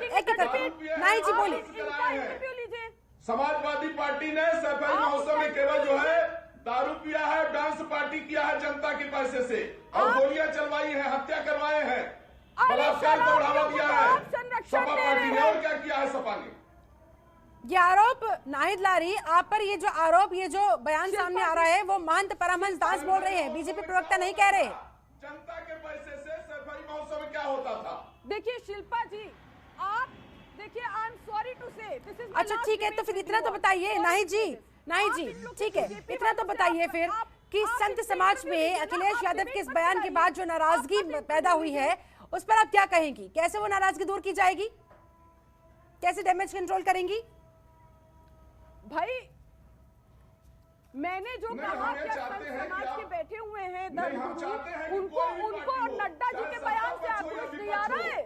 एक एक करके नाहिद जी बोलिए। इंटरव्यू लीजिए। समाजवादी पार्टी ने सफाई महोत्सव में केवल जो है दारू पिया है, डांस पार्टी किया है जनता के पैसे से, और गोलियां चलवाई है, हत्या करवाए हैं, बलात्कार को बढ़ावा दिया है सपा पार्टी ने। और क्या किया है सपा ने? ये आरोप नाहिद लारी आप पर, ये जो आरोप, ये जो बयान सामने आ रहा है वो महंत परमहंस दास बोल रहे हैं, बीजेपी प्रवक्ता नहीं कह रहे। जनता के पैसे से सफाई महोत्सव में क्या होता था? देखिए शिल्पा जी, आप देखिए, आई एम सॉरी टू से दिस इज। अच्छा ठीक है, तो फिर इतना तो बताइए नाहिद जी, नाहिद जी ठीक है, इतना तो बताइए फिर कि संत समाज में अखिलेश यादव के इस बयान के बाद जो नाराजगी पैदा हुई है उस पर आप क्या कहेंगी? कैसे वो नाराजगी दूर की जाएगी? कैसे डैमेज कंट्रोल करेंगी? भाई मैंने जो कहा कि संत समाज के बैठे हुए हैं उनको नड्डा जी के बयान से आक्रोश नहीं आ रहा है।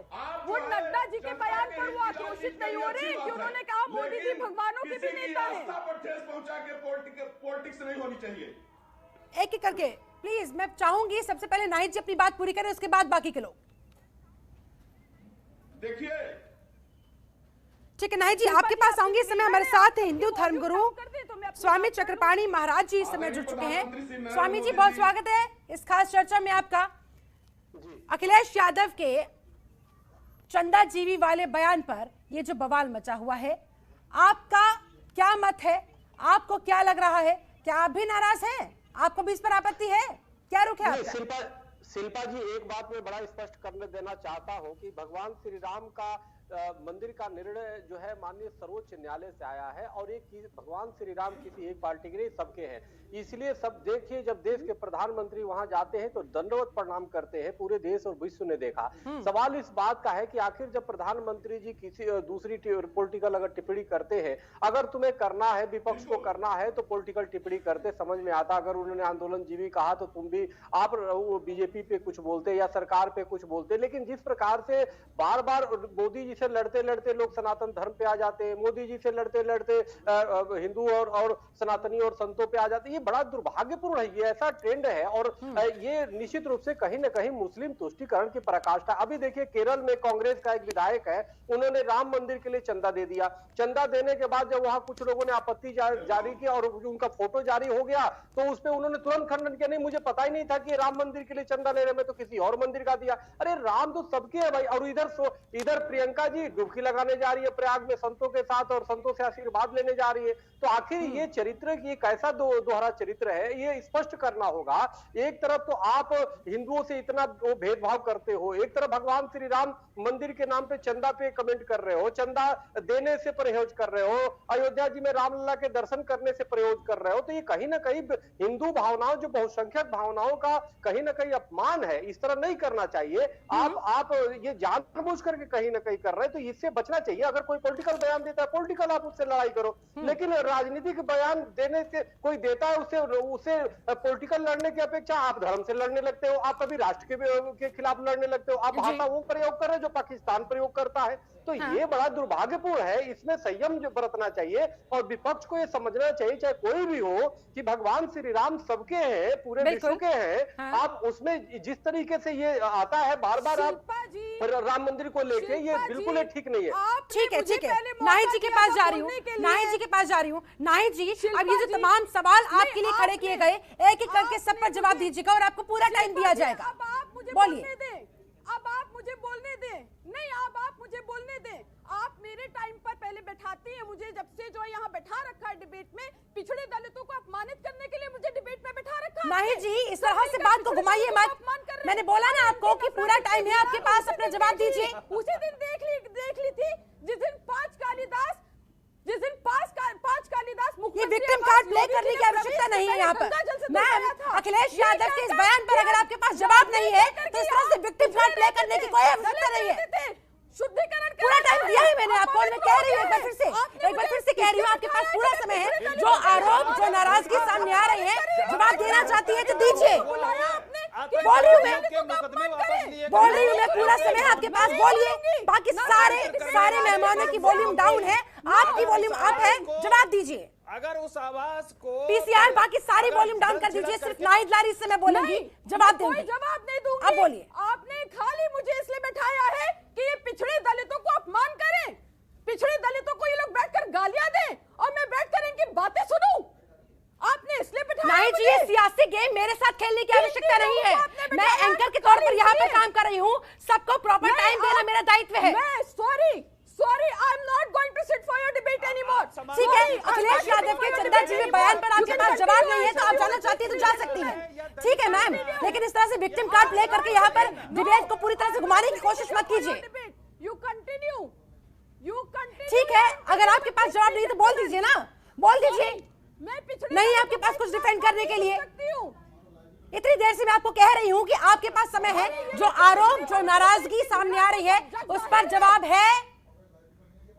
वो नड्डा जी के बयान पर वो आक्रोशित नहीं हो रहे कि उन्होंने कहा मोदी जी भगवानों के भी नेता हैं। पहुंचा के पॉलिटिक्स नहीं होनी चाहिए। एक एक करके प्लीज, मैं चाहूंगी सबसे पहले नाहिद जी अपनी बात पूरी करें, उसके बाद बाकी के लोग। देखिए ठीक है नाहिद जी, आपके पास आऊंगी। इस समय हमारे साथ हिंदू धर्मगुरु स्वामी चक्रपाणी महाराज जी इस समय जुड़ चुके हैं। स्वामी जी बहुत स्वागत है इस खास चर्चा में आपका। अखिलेश यादव के चंदा जीवी वाले बयान पर ये जो बवाल मचा हुआ है, आपका क्या मत है? आपको क्या लग रहा है? क्या आप भी नाराज हैं? आपको भी इस पर आपत्ति है? क्या रुख है आपका? शिल्पा जी, एक बात मैं बड़ा स्पष्ट करने देना चाहता हूं कि भगवान श्री राम का मंदिर का निर्णय जो है माननीय सर्वोच्च न्यायालय से आया है, और एक चीज, भगवान श्री राम किसी एक पार्टी के नहीं, सबके हैं। इसलिए सब देखिए, जब देश के प्रधानमंत्री वहां जाते हैं तो दंडवत प्रणाम करते हैं, पूरे देश और विश्व ने देखा। सवाल इस बात का है कि आखिर जब प्रधानमंत्री जी किसी दूसरी पॉलिटिकल अगर टिप्पणी करते हैं, अगर तुम्हें करना है, विपक्ष को करना है तो पॉलिटिकल टिप्पणी करते, समझ में आता। अगर उन्होंने आंदोलन जीवी कहा तो तुम भी, आप बीजेपी पे कुछ बोलते या सरकार पे कुछ बोलते। लेकिन जिस प्रकार से बार बार मोदी जी से लड़ते लड़ते लोग सनातन धर्म पे आ जाते हैं, मोदी जी से लड़ते लड़ते हिंदू और सनातनी और संतों पे आ जाते हैं, ये बड़ा दुर्भाग्यपूर्ण है। ये ऐसा ट्रेंड है, और ये निश्चित रूप से कहीं ना कहीं मुस्लिम तुष्टीकरण की पराकाष्ठा। अभी देखिए केरल में कांग्रेस का एक विधायक है, उन्होंने राम मंदिर के लिए चंदा दे दिया। चंदा देने के बाद जब वहां कुछ लोगों ने आपत्ति जारी की और उनका फोटो जारी हो गया तो उस पर उन्होंने तुरंत खंडन किया, नहीं मुझे पता ही नहीं था कि राम मंदिर के लिए चंदा ले रहे, मैं तो किसी और मंदिर का दिया। अरे राम तो सबके है भाई। और इधर प्रियंका जी डुबकी लगाने जा रही है प्रयाग में संतों के साथ, और संतों से आशीर्वाद लेने जा रही है। तो आखिर ये चरित्र की कैसा दोहरा चरित्र है, ये स्पष्ट करना होगा। एक तरफ तो आप हिंदुओं से इतना भेदभाव करते हो, एक तरफ भगवान श्री राम मंदिर के नाम पे चंदा पे कमेंट कर रहे हो, चंदा देने से परहेज कर रहे हो, अयोध्या जी में रामलला के दर्शन करने से परहेज कर रहे हो। तो ये कहीं ना कहीं हिंदू भावनाओं, जो बहुसंख्यक भावनाओं का कहीं ना कहीं अपमान है। इस तरह नहीं करना चाहिए। आप ये जानबूझ करके कहीं ना कहीं कर रहे हैं, तो इससे बचना चाहिए। अगर कोई पॉलिटिकल बयान देता है, पॉलिटिकल आप उससे लड़ाई करो, लेकिन राजनीतिक बयान देने से कोई देता है, उससे पॉलिटिकल लड़ने की अपेक्षा आप धर्म से लड़ने लगते हो, आप कभी राष्ट्र के खिलाफ लड़ने लगते हो, आप भाषा वो प्रयोग कर रहे हो जो पाकिस्तान प्रयोग करता है। तो ये बड़ा दुर्भाग्यपूर्ण है। इसमें संयम बरतना चाहिए, और विपक्ष को ये समझना चाहिए, चाहे कोई भी हो, कि भगवान श्री राम सबके हैं, पूरे विश्व के हैं। आप उसमें जिस तरीके से ये आता है बार बार आप राम मंदिर को लेके, ये बिल्कुल ठीक नहीं है। ठीक है ठीक है, नाहिद जी के पास जा रही हूँ, नाहिद जी के पास जा रही हूँ। नाहिद जी, अब ये जो तमाम सवाल आपके लिए खड़े किए गए, एक एक करके सब पर जवाब दीजिएगा और आपको पूरा टाइम दिया जाएगा। बोलिए। अब आप मुझे बोलने दें। नहीं, आप मुझे बोलने दें। आप मेरे टाइम पर पहले बैठाती हैं मुझे, जब से जो यहाँ बैठा रखा है डिबेट में, पिछड़े दलितों को अपमानित करने के लिए मुझे डिबेट में बैठा रखा है। नाहिद जी, इस तरह से बात को घुमाइए मत। मैंने बोला ना आपको कि पूरा टाइम है आपके पास, अपना जवाब दीजिए। उसी दिन देख ली थी जिस दिन पांच कालिदास ये विक्टिम कार्ड प्ले करने की आवश्यकता नहीं है यहाँ पर। मैम, अखिलेश यादव के इस बयान पर अगर आपके पास जवाब नहीं है तो इस तरह से विक्टिम कार्ड प्ले करने की कोई आवश्यकता नहीं है। शुद्धिकरण पूरा टाइम दिया है मैंने आपको, मैं कह रही हूँ एक बार फिर से कह रही हूँ, आपके पास पूरा समय है। जो आरोप, जो नाराजगी सामने आ रही है, जवाब देना चाहती है तो दीजिए। बोल रही हूँ मैं, पूरा समय आपके पास, बोलिए। बाकी सारे मेहमानों की वॉल्यूम डाउन है, आपकी वॉल्यूम अप है, जवाब दीजिए। अगर उस आवाज को पीसीआर बाकी सारी वॉल्यूम डाउन कर दीजिए, सिर्फ नाहिद लारी से मैं बोलूंगी, जवाब देंगे। जवाब नहीं दूंगी। अब बोलिए। आपने खाली मुझे इसलिए बैठाया है कि ये पिछड़े दलितों को अपमान करें, पिछड़े दलितों को ये लोग बैठकर गालियां दें और मैं बैठकर इनकी बातें सुनूं। आपने इसलिए बैठाया। नहीं जी, ये सियासी गेम मेरे साथ खेलने की आवश्यकता नहीं है। मैं एंकर के तौर पर यहाँ पर काम कर रही हूँ, सबको प्रॉपर टाइम देना मेरा दायित्व है। Sorry, I'm not going to sit for your debate anymore. ठीक है, अखिलेश यादव के चंदा जी के बयान पर आपके पास जवाब नहीं है तो आप जाना चाहती है तो जा सकती हैं। ठीक है मैम, लेकिन इस तरह से विक्टिम कार्ड प्ले करके यहाँ पर डिबेट को पूरी तरह से घुमाने की कोशिश मत कीजिए। You continue. ठीक है, अगर आपके पास जवाब नहीं है तो बोल दीजिए ना, बोल दीजिए। नहीं है आपके पास कुछ डिफेंड करने के लिए। इतनी देर से मैं आपको कह रही हूँ कि आपके पास समय है। जो आरोप, जो नाराजगी सामने आ रही है, उस पर जवाब है।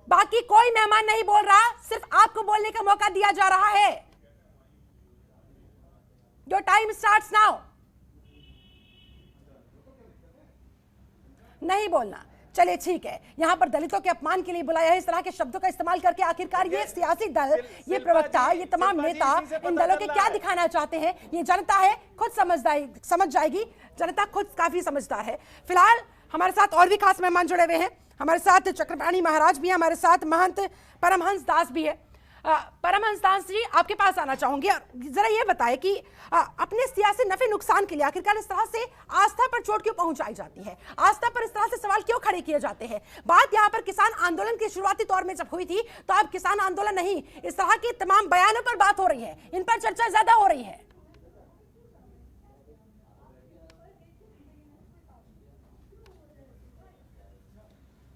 बाकी कोई मेहमान नहीं बोल रहा, सिर्फ आपको बोलने का मौका दिया जा रहा है। Your time starts now. नहीं बोलना, चलिए ठीक है। यहां पर दलितों के अपमान के लिए बुलाया है, इस तरह के शब्दों का इस्तेमाल करके आखिरकार ये सियासी दल, ये प्रवक्ता, ये तमाम नेता इन दलों के क्या दिखाना चाहते हैं, ये जनता है खुद समझ जाएगी। जनता खुद काफी समझदार है। फिलहाल हमारे साथ और भी खास मेहमान जुड़े हुए हैं। हमारे साथ चक्रपाणी महाराज भी है, हमारे साथ महंत परमहंस दास भी है। परमहंस दास जी, आपके पास आना चाहूंगी और जरा ये बताएं कि अपने सियासी नफे नुकसान के लिए आखिरकार इस तरह से आस्था पर चोट क्यों पहुंचाई जाती है, आस्था पर इस तरह से सवाल क्यों खड़े किए जाते हैं। बात यहाँ पर किसान आंदोलन के शुरुआती दौर में जब हुई थी तो अब किसान आंदोलन नहीं, इस तरह के तमाम बयानों पर बात हो रही है, इन पर चर्चा ज्यादा हो रही है।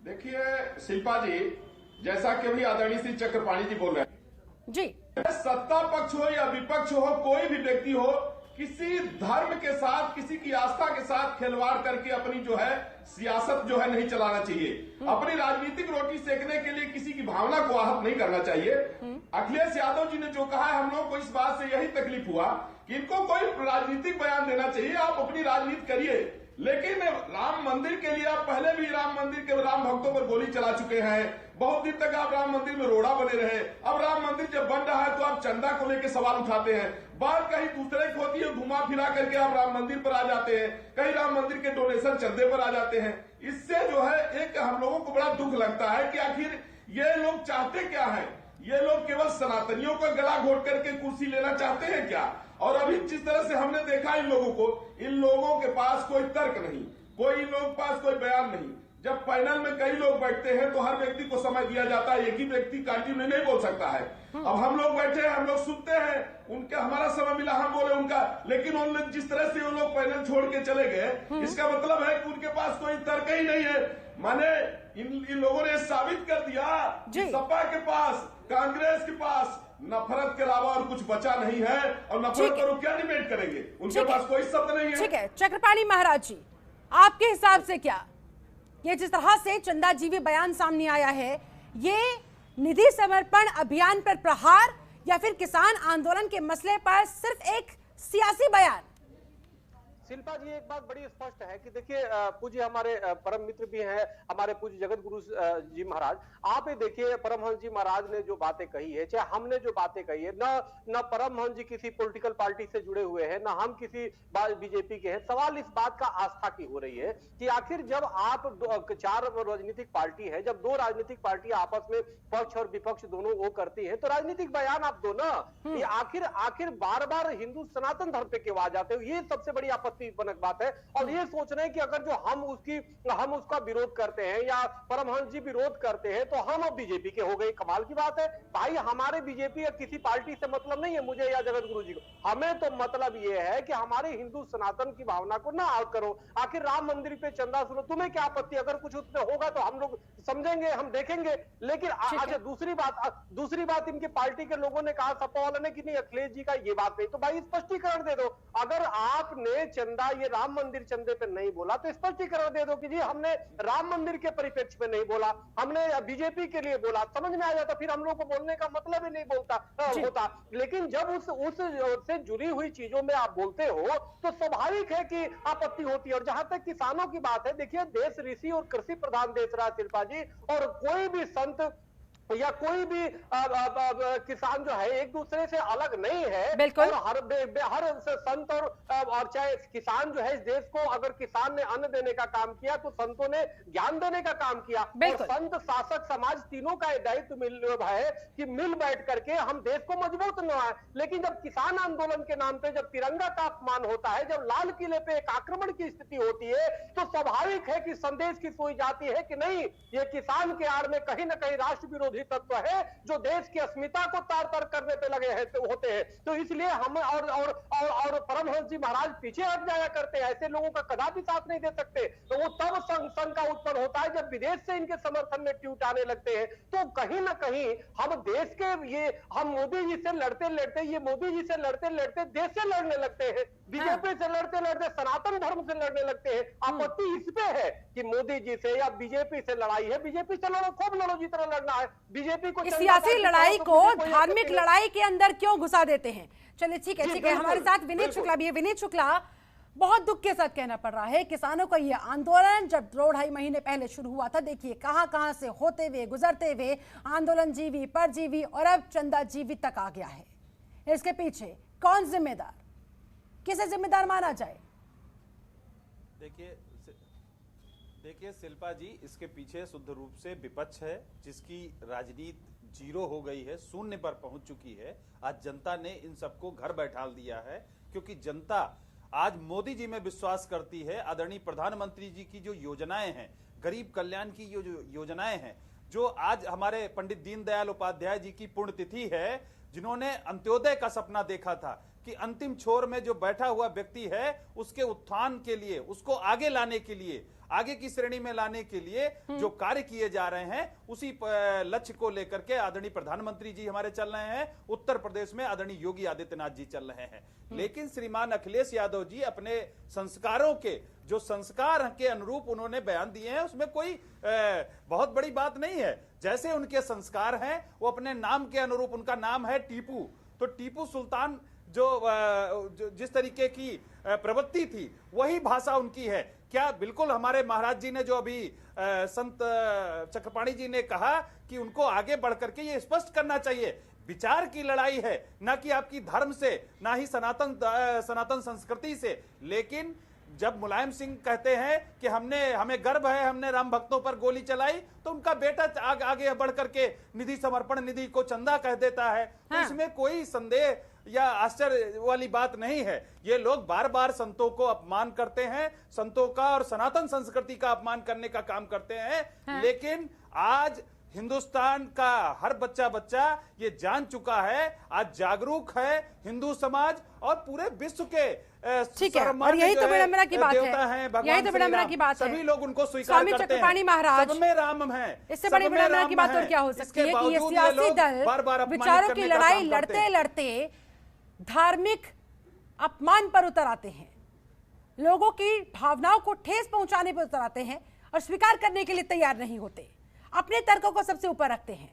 देखिए शिल्पा जी, जैसा कि अभी आदरणीय श्री चक्रपाणी जी बोल रहे हैं जी, सत्ता पक्ष हो या विपक्ष हो, कोई भी व्यक्ति हो, किसी धर्म के साथ, किसी की आस्था के साथ खिलवाड़ करके अपनी जो है सियासत जो है नहीं चलाना चाहिए। अपनी राजनीतिक रोटी सेकने के लिए किसी की भावना को आहत नहीं करना चाहिए। अखिलेश यादव जी ने जो कहा है, हम लोग को इस बात से यही तकलीफ हुआ कि इनको कोई राजनीतिक बयान देना चाहिए। आप अपनी राजनीति करिए, लेकिन राम मंदिर के लिए आप पहले भी राम मंदिर के राम भक्तों पर गोली चला चुके हैं। बहुत दिन तक आप राम मंदिर में रोड़ा बने रहे। अब राम मंदिर जब बन रहा है तो आप चंदा को लेकर सवाल उठाते हैं। बात कहीं दूसरे की होती है, घुमा फिरा करके आप राम मंदिर पर आ जाते हैं, कहीं राम मंदिर के डोनेशन चंदे पर आ जाते हैं। इससे जो है एक हम लोगों को बड़ा दुख लगता है कि आखिर ये लोग चाहते क्या है। ये लोग केवल सनातनियों का गला घोट करके कुर्सी लेना चाहते हैं क्या। और अभी जिस तरह से हमने देखा इन लोगों के पास कोई तर्क नहीं, कोई इन लोगों के पास कोई बयान नहीं। जब पैनल में कई लोग बैठते हैं तो हर व्यक्ति को समय दिया जाता है, एक ही व्यक्ति कंटिन्यू नहीं बोल सकता है। अब हम लोग बैठे हैं, हम लोग सुनते हैं, उनका हमारा समय मिला, हम बोले उनका, लेकिन उन जिस तरह से वो लोग पैनल छोड़ के चले गए, इसका मतलब है कि उनके पास कोई तर्क ही नहीं है। माने इन लोगों ने साबित कर दिया कि सपा के पास, कांग्रेस के पास नफरत के अलावा और कुछ बचा नहीं है, और नफरत पर वो क्या डिबेट करेंगे, उनके पास कोई शब्द नहीं है। ठीक है चक्रपाणी महाराज जी, आपके हिसाब से क्या ये जिस तरह से चंदा जीवी बयान सामने आया है, ये निधि समर्पण अभियान पर प्रहार या फिर किसान आंदोलन के मसले पर सिर्फ एक सियासी बयान? शिल्पा जी, एक बात बड़ी स्पष्ट है कि देखिए, पूज्य हमारे परम मित्र भी हैं, हमारे पूज्य जगत गुरु जी महाराज, आप ये देखिए परमहंस जी महाराज ने जो बातें कही है, चाहे हमने जो बातें कही है, न परमहंस जी किसी पॉलिटिकल पार्टी से जुड़े हुए हैं, न हम किसी बीजेपी के हैं। सवाल इस बात का आस्था की हो रही है कि आखिर जब आप चार राजनीतिक पार्टी है, जब दो राजनीतिक पार्टी आपस में पक्ष और विपक्ष दोनों वो करती है, तो राजनीतिक बयान आप दो ना। ये आखिर बार बार हिंदू सनातन धर्म पे क्यों आ जाते हो, ये सबसे बड़ी आपत्तिजनक बात है। और ये सोच रहे हैं कि अगर जो हम उसका विरोध करते हैं या परमहंस जी विरोध करते हैं तो हम अब बीजेपी के हो गए। कमाल की बात है भाई, हमारे बीजेपी या किसी पार्टी से मतलब नहीं है मुझे या जगत गुरु जी को। हमें तो मतलब ये है कि हमारे हिंदू सनातन की भावना को ना आउट करो। आखिर राम मंदिर पे चंदा सुनो, तुम्हें क्या आपत्ति, अगर कुछ उसमें होगा तो हम लोग समझेंगे, हम देखेंगे। लेकिन अच्छा, दूसरी बात इनके पार्टी के लोगों ने कहा, सपा वालों ने, कि नहीं अखिलेश जी का ये बात नहीं, तो भाई स्पष्टीकरण दे दो। अगर आपने चंदा ये राम मंदिर चंदे पे नहीं बोला तो स्पष्टीकरण दे दो कि जी हमने राम मंदिर के परिप्रेक्ष्य में नहीं बोला, हमने बीजेपी के लिए बोला, समझ में आ जाता, फिर हम लोग को बोलने का मतलब ही नहीं होता। लेकिन जब उस से जुड़ी हुई चीजों में आप बोलते हो तो स्वाभाविक है कि आपत्ति होती है। और जहां तक किसानों की बात है, देखिए देश ऋषि और कृषि प्रधान देश रहा शिल्पा जी, और कोई भी संत या कोई भी किसान जो है एक दूसरे से अलग नहीं है। बिल्कुल। और हर संत और चाहे किसान जो है इस देश को, अगर किसान ने अन्न देने का काम किया तो संतों ने ज्ञान देने का काम किया। और संत, शासक, समाज तीनों का दायित्व है कि मिल बैठ करके हम देश को मजबूत बनाएं। लेकिन जब किसान आंदोलन के नाम पे जब तिरंगा का अपमान होता है, जब लाल किले पे एक आक्रमण की स्थिति होती है, तो स्वाभाविक है कि संदेश की सोई जाती है कि नहीं, ये किसान के आड़ में कहीं ना कहीं राष्ट्र विरोधी तत्व है जो देश की अस्मिता को तार-तार करने पे लगे होते हैं। तो इसलिए हम और परमहंस जी महाराज पीछे हट जाया करते हैं, ऐसे लोगों का कदापि साथ नहीं दे सकते। तो वो तब शंका उत्पन्न होता है जब विदेश से इनके समर्थन में ट्वीट आने लगते हैं। तो कहीं ना कहीं हम देश के हम मोदी जी से लड़ते लड़ते देश से लड़ने लगते हैं, बीजेपी से लड़ते लड़ते सनातन धर्म से लड़ने लगते हैं। आपत्ति इस पे है कि मोदी जी से या बीजेपी से लड़ाई है, बीजेपी से लड़ो, खूब लड़ो, जितना लड़ना है। बीजेपी को इस सियासी लड़ाई को धार्मिक लड़ाई के अंदर क्यों घुसा देते हैं? चलिए ठीक है, हमारे साथ विनीत शुक्ला भी है। विनीत शुक्ला, बहुत दुख के साथ कहना पड़ रहा है, किसानों का ये आंदोलन जब 2-2.5 महीने पहले शुरू हुआ था, देखिए कहां से होते हुए गुजरते हुए आंदोलन जीवी, परजीवी और अब चंदा जीवी तक आ गया है। इसके पीछे कौन जिम्मेदार, किसे जिम्मेदार माना जाए? देखिए शिल्पा जी, इसके पीछे शुद्ध रूप से विपक्ष है, जिसकी राजनीति जीरो हो गई है, शून्य पर पहुंच चुकी है। आज जनता ने इन सबको घर बैठा दिया है, क्योंकि जनता आज मोदी जी में विश्वास करती है। आदरणीय प्रधानमंत्री जी की जो योजनाएं हैं, गरीब कल्याण की जो योजनाएं हैं, जो आज हमारे पंडित दीनदयाल उपाध्याय जी की पुण्यतिथि है, जिन्होंने अंत्योदय का सपना देखा था कि अंतिम छोर में जो बैठा हुआ व्यक्ति है उसके उत्थान के लिए, उसको आगे लाने के लिए, आगे की श्रेणी में लाने के लिए जो कार्य किए जा रहे हैं, उसी लक्ष्य को लेकर के आदरणीय प्रधानमंत्री जी हमारे चल रहे हैं। उत्तर प्रदेश में आदरणीय योगी आदित्यनाथ जी चल रहे हैं। लेकिन श्रीमान अखिलेश यादव जी अपने संस्कारों के, जो संस्कार के अनुरूप उन्होंने बयान दिए हैं, उसमें कोई बहुत बड़ी बात नहीं है। जैसे उनके संस्कार हैं, वो अपने नाम के अनुरूप, उनका नाम है टीपू, तो टीपू सुल्तान जो जिस तरीके की प्रवृत्ति थी, वही भाषा उनकी है। क्या बिल्कुल हमारे महाराज जी ने जो अभी संत चक्रपाणी जी ने कहा कि उनको आगे बढ़ करके ये स्पष्ट करना चाहिए, विचार की लड़ाई है, ना कि आपकी धर्म से, ना ही सनातन संस्कृति से। लेकिन जब मुलायम सिंह कहते हैं कि हमें गर्व है, हमने राम भक्तों पर गोली चलाई, तो उनका बेटा आगे बढ़ करके निधि समर्पण निधि को चंदा कह देता है। तो इसमें कोई संदेह या आश्चर्य वाली बात नहीं है। ये लोग बार बार संतों को अपमान करते हैं, संतों का और सनातन संस्कृति का अपमान करने का काम करते हैं। लेकिन आज हिंदुस्तान का हर बच्चा ये जान चुका है, आज जागरूक है हिंदू समाज और पूरे विश्व के। ठीक है, और यही तो विडंबना की बात है, यही तो विडंबना की बात है। सभी लोग उनको स्वीकार स्वामी करते हैं। चक्रपाणी महाराज, सब में राम है। इससे बड़ी विडंबना की बात और क्या हो सकती है कि ये सियासी दल विचारों की लड़ाई लड़ते लड़ते धार्मिक अपमान पर उतर आते हैं, लोगों की भावनाओं को ठेस पहुंचाने पर उतर आते हैं और स्वीकार करने के लिए तैयार नहीं होते, अपने तर्कों को सबसे ऊपर रखते हैं।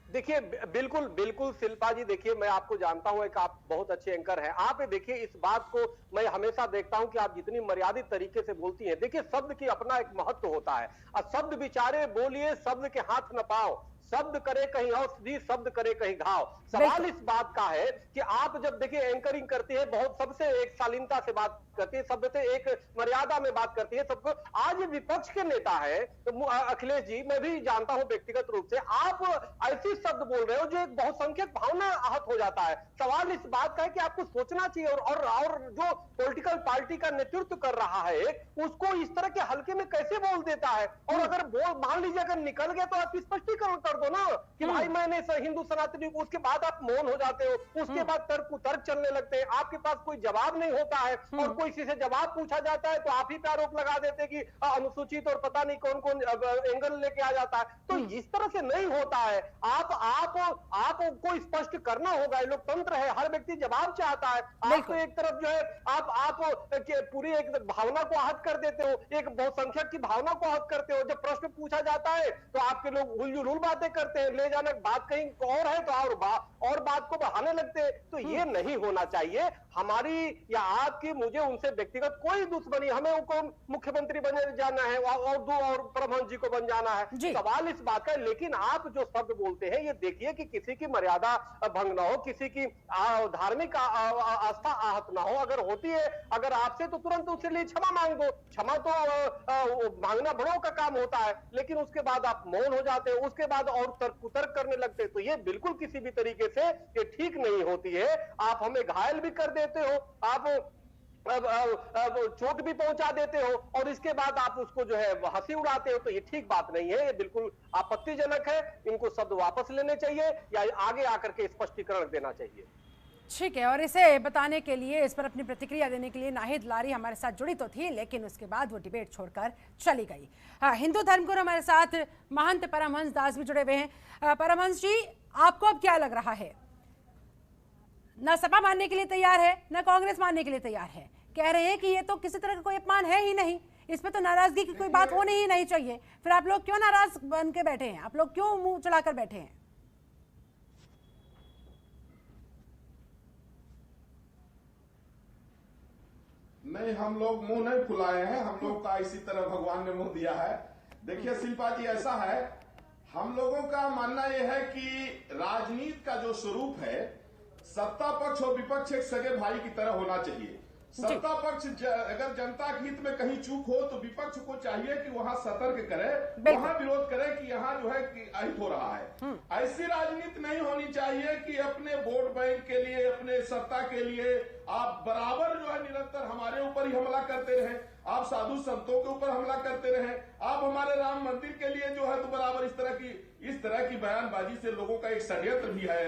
देखिए बिल्कुल शिल्पा जी, देखिए मैं आपको जानता हूं, एक आप बहुत अच्छे एंकर हैं। आप देखिए इस बात को मैं हमेशा देखता हूं कि आप जितनी मर्यादित तरीके से बोलती हैं। देखिए शब्द की अपना एक महत्व होता है, और शब्द विचारे बोलिए, शब्द के हाथ न पाओ, शब्द करे कहीं औषधि, शब्द करे कहीं घाव। सवाल इस बात का है कि आप जब देखिए एंकरिंग करती है, बहुत सबसे एक शालीनता से बात करती है, शब्द से एक मर्यादा में बात करती है सबको। आज विपक्ष के नेता है तो अखिलेश जी, मैं भी जानता हूं व्यक्तिगत रूप से, आप ऐसे शब्द बोल रहे हो जो एक बहुसंख्यक भावना आहत हो जाता है। सवाल इस बात का है कि आपको सोचना चाहिए, और जो पॉलिटिकल पार्टी का नेतृत्व कर रहा है उसको इस तरह के हल्के में कैसे बोल देता है। और अगर मान लीजिए अगर निकल गया तो आप स्पष्टीकरण कर कर दो ना कि भाई मैंने हिंदू सनातनी, उसके बाद आप मौन हो जाते हो, उसके बाद तर्क चलने लगते हैं, आपके पास कोई जवाब नहीं होता है, और कोई से जवाब पूछा जाता है तो आप ही पे आरोप लगा देते हैं कि अनुसूचित और पता नहीं कौन कौन एंगल लेके आ जाता है। तो इस तरह से नहीं होता है। आपको स्पष्ट करना होगा, लोकतंत्र है, हर व्यक्ति जवाब चाहता है। आप तो एक तरफ जो है आप पूरी एक भावना को आहत कर देते हो, एक बहुसंख्यक की भावना को आहत करते हो। जब प्रश्न पूछा जाता है तो आपके लोग हुलझुल बातें करते हैं, ले जाने बात कहीं और है तो और बात को बढ़ाने लगते हैं। तो ये नहीं होना चाहिए। हमारी या आपकी, मुझे उनसे व्यक्तिगत कोई दुश्मनी, हमें उनको मुख्यमंत्री बन जाना है और परमहंस जी को बन जाना है, सवाल इस बात का। लेकिन आप जो शब्द बोलते हैं, ये देखिए कि किसी की मर्यादा भंग ना हो, किसी की धार्मिक आस्था आहत ना हो। अगर होती है, अगर आपसे, तो तुरंत उसके लिए क्षमा मांग दो। क्षमा तो मांगना बड़ों का काम होता है, लेकिन उसके बाद आप मौन हो जाते हो, उसके बाद और तर्क करने लगते हैं। तो ये बिल्कुल किसी भी तरीके से ये ठीक नहीं होती है। आप हमें घायल भी कर देते हो, आप चोट भी पहुंचा देते हो, और इसके बाद आप उसको जो है हंसी उड़ाते हो। तो ये ठीक बात नहीं है, ये बिल्कुल आपत्तिजनक है। इनको शब्द वापस लेने चाहिए या आगे आकर के स्पष्टीकरण देना चाहिए। ठीक है, और इसे बताने के लिए, इस पर अपनी प्रतिक्रिया देने के लिए नाहिद लारी हमारे साथ जुड़ी तो थी, लेकिन उसके बाद वो डिबेट छोड़कर चली गई। हाँ, हिंदू धर्मगुरु हमारे साथ महंत परमहंस दास भी जुड़े हुए हैं। परमहंस जी, आपको अब क्या लग रहा है? ना सपा मानने के लिए तैयार है, ना कांग्रेस मानने के लिए तैयार है, कह रहे हैं कि ये तो किसी तरह का कोई अपमान है ही नहीं, इस पे तो नाराजगी की कोई बात होनी ही नहीं चाहिए। फिर आप लोग क्यों नाराज बन के बैठे हैं? आप लोग क्यों मुंह चढ़ाकर बैठे हैं? नहीं, हम लोग मुंह नहीं फुलाए हैं, हम लोग का इसी तरह भगवान ने मुंह दिया है। देखिए शिल्पा जी, ऐसा है, हम लोगों का मानना यह है कि राजनीति का जो स्वरूप है, सत्ता पक्ष और विपक्ष एक सगे भाई की तरह होना चाहिए। सत्ता पक्ष अगर जनता के हित में कहीं चूक हो तो विपक्ष को चाहिए कि वहां सतर्क करे, वहां विरोध करे कि यहाँ जो है कि अहित हो रहा है। ऐसी राजनीति नहीं होनी चाहिए कि अपने वोट बैंक के लिए, अपने सत्ता के लिए आप बराबर जो है निरंतर हमारे ऊपर ही हमला करते रहे, आप साधु संतों के ऊपर हमला करते रहे, आप हमारे राम मंदिर के लिए जो है तो बराबर इस तरह की बयानबाजी से लोगों का एक षड्यंत्र भी है।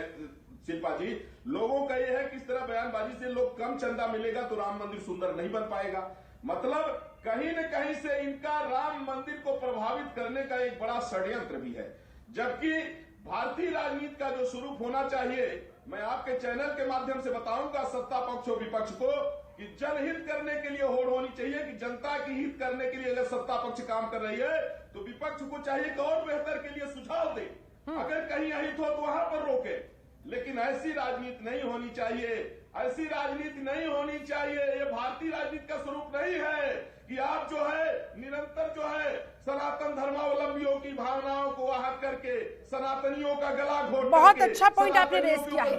शिल्पा जी, लोगों का यह है कि इस तरह बयानबाजी से लोग कम चंदा मिलेगा तो राम मंदिर सुंदर नहीं बन पाएगा। मतलब कहीं न कहीं से इनका राम मंदिर को प्रभावित करने का एक बड़ा षड्यंत्र भी है। जबकि भारतीय राजनीति का जो स्वरूप होना चाहिए, मैं आपके चैनल के माध्यम से बताऊंगा सत्ता पक्ष और विपक्ष को कि जनहित करने के लिए होड़ होनी चाहिए, कि जनता की हित करने के लिए अगर सत्ता पक्ष काम कर रही है तो विपक्ष को चाहिए कि और बेहतर के लिए सुझाव दे, अगर कहीं अहित हो तो वहां पर रोके। लेकिन ऐसी राजनीति नहीं होनी चाहिए, ऐसी राजनीति नहीं होनी चाहिए। ये भारतीय राजनीति का स्वरूप नहीं है कि आप जो है निरंतर जो है सनातन धर्मावलंबियों की भावनाओं को आहत करके सनातनियों का गला घोट। बहुत अच्छा पॉइंट आपने रेज किया है,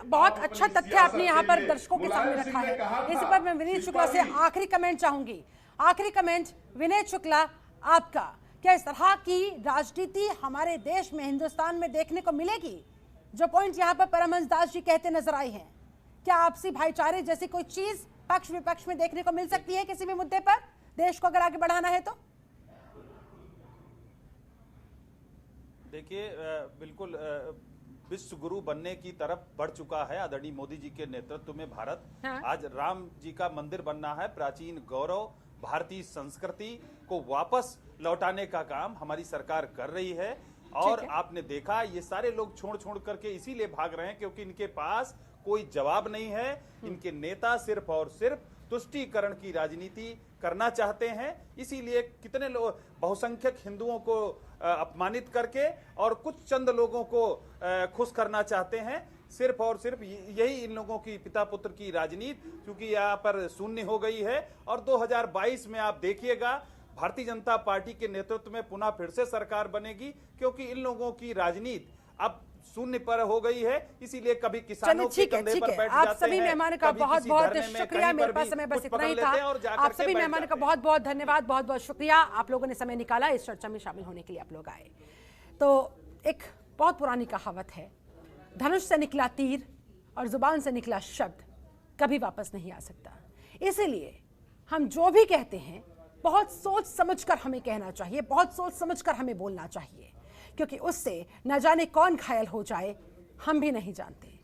बहुत अच्छा तथ्य आपने यहाँ पर दर्शकों के सामने रखा है। इस पर मैं विनीत शुक्ला से आखिरी कमेंट चाहूंगी। आखिरी कमेंट विनीत शुक्ला आपका, क्या इस तरह की राजनीति हमारे देश में, हिंदुस्तान में देखने को मिलेगी? जो पॉइंट यहाँ पर परमहंस दास जी कहते नजर आए हैं, क्या आपसी भाईचारे जैसी कोई चीज पक्ष विपक्ष में देखने को मिल सकती है किसी भी मुद्दे पर, देश को अगर आगे बढ़ाना है तो? देखिए, बिल्कुल विश्व गुरु बनने की तरफ बढ़ चुका है आदरणीय मोदी जी के नेतृत्व में भारत। हाँ? आज राम जी का मंदिर बनना है, प्राचीन गौरव भारतीय संस्कृति को वापस लौटाने का काम हमारी सरकार कर रही है। और आपने देखा ये सारे लोग छोड़ करके इसीलिए भाग रहे हैं क्योंकि इनके पास कोई जवाब नहीं है। इनके नेता सिर्फ और सिर्फ तुष्टीकरण की राजनीति करना चाहते हैं, इसीलिए कितने लोग बहुसंख्यक हिंदुओं को अपमानित करके और कुछ चंद लोगों को खुश करना चाहते हैं। सिर्फ और सिर्फ यही इन लोगों की पिता पुत्र की राजनीति क्योंकि यहाँ पर शून्य हो गई है। और 2022 में आप देखिएगा भारतीय जनता पार्टी के नेतृत्व में पुनः फिर से सरकार बनेगी क्योंकि इन लोगों की राजनीति अब शून्य पर हो गई है। इसीलिए कभी किसानों के कंधे पर बैठ जाते हैं। आप सभी मेहमानों का बहुत बहुत शुक्रिया। मेरे पास समय बस इतना ही था। आप सभी मेहमानों का बहुत बहुत धन्यवाद, बहुत बहुत शुक्रिया। आप लोगों ने समय निकाला इस चर्चा में शामिल होने के लिए, आप लोग आए। तो एक बहुत पुरानी कहावत है, धनुष से निकला तीर और जुबान से निकला शब्द कभी वापस नहीं आ सकता। इसीलिए हम जो भी कहते हैं बहुत सोच समझकर हमें कहना चाहिए, बहुत सोच समझकर हमें बोलना चाहिए, क्योंकि उससे न जाने कौन घायल हो जाए, हम भी नहीं जानते।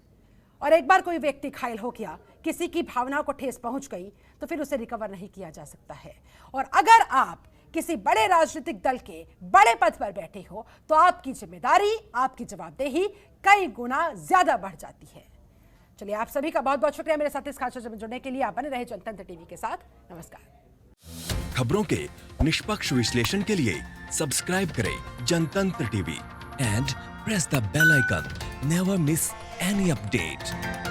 और एक बार कोई व्यक्ति घायल हो गया, किसी की भावनाओं को ठेस पहुंच गई, तो फिर उसे रिकवर नहीं किया जा सकता है। और अगर आप किसी बड़े राजनीतिक दल के बड़े पद पर बैठे हो तो आपकी जिम्मेदारी, आपकी जवाबदेही कई गुना ज्यादा बढ़ जाती है। चलिए, आप सभी का बहुत बहुत शुक्रिया मेरे साथ इस खास चर्चा में जुड़ने के लिए। आप बने रहे जनतंत्र टीवी के साथ। नमस्कार। खबरों के निष्पक्ष विश्लेषण के लिए सब्सक्राइब करें Jantantra TV and press the bell icon. Never miss any update.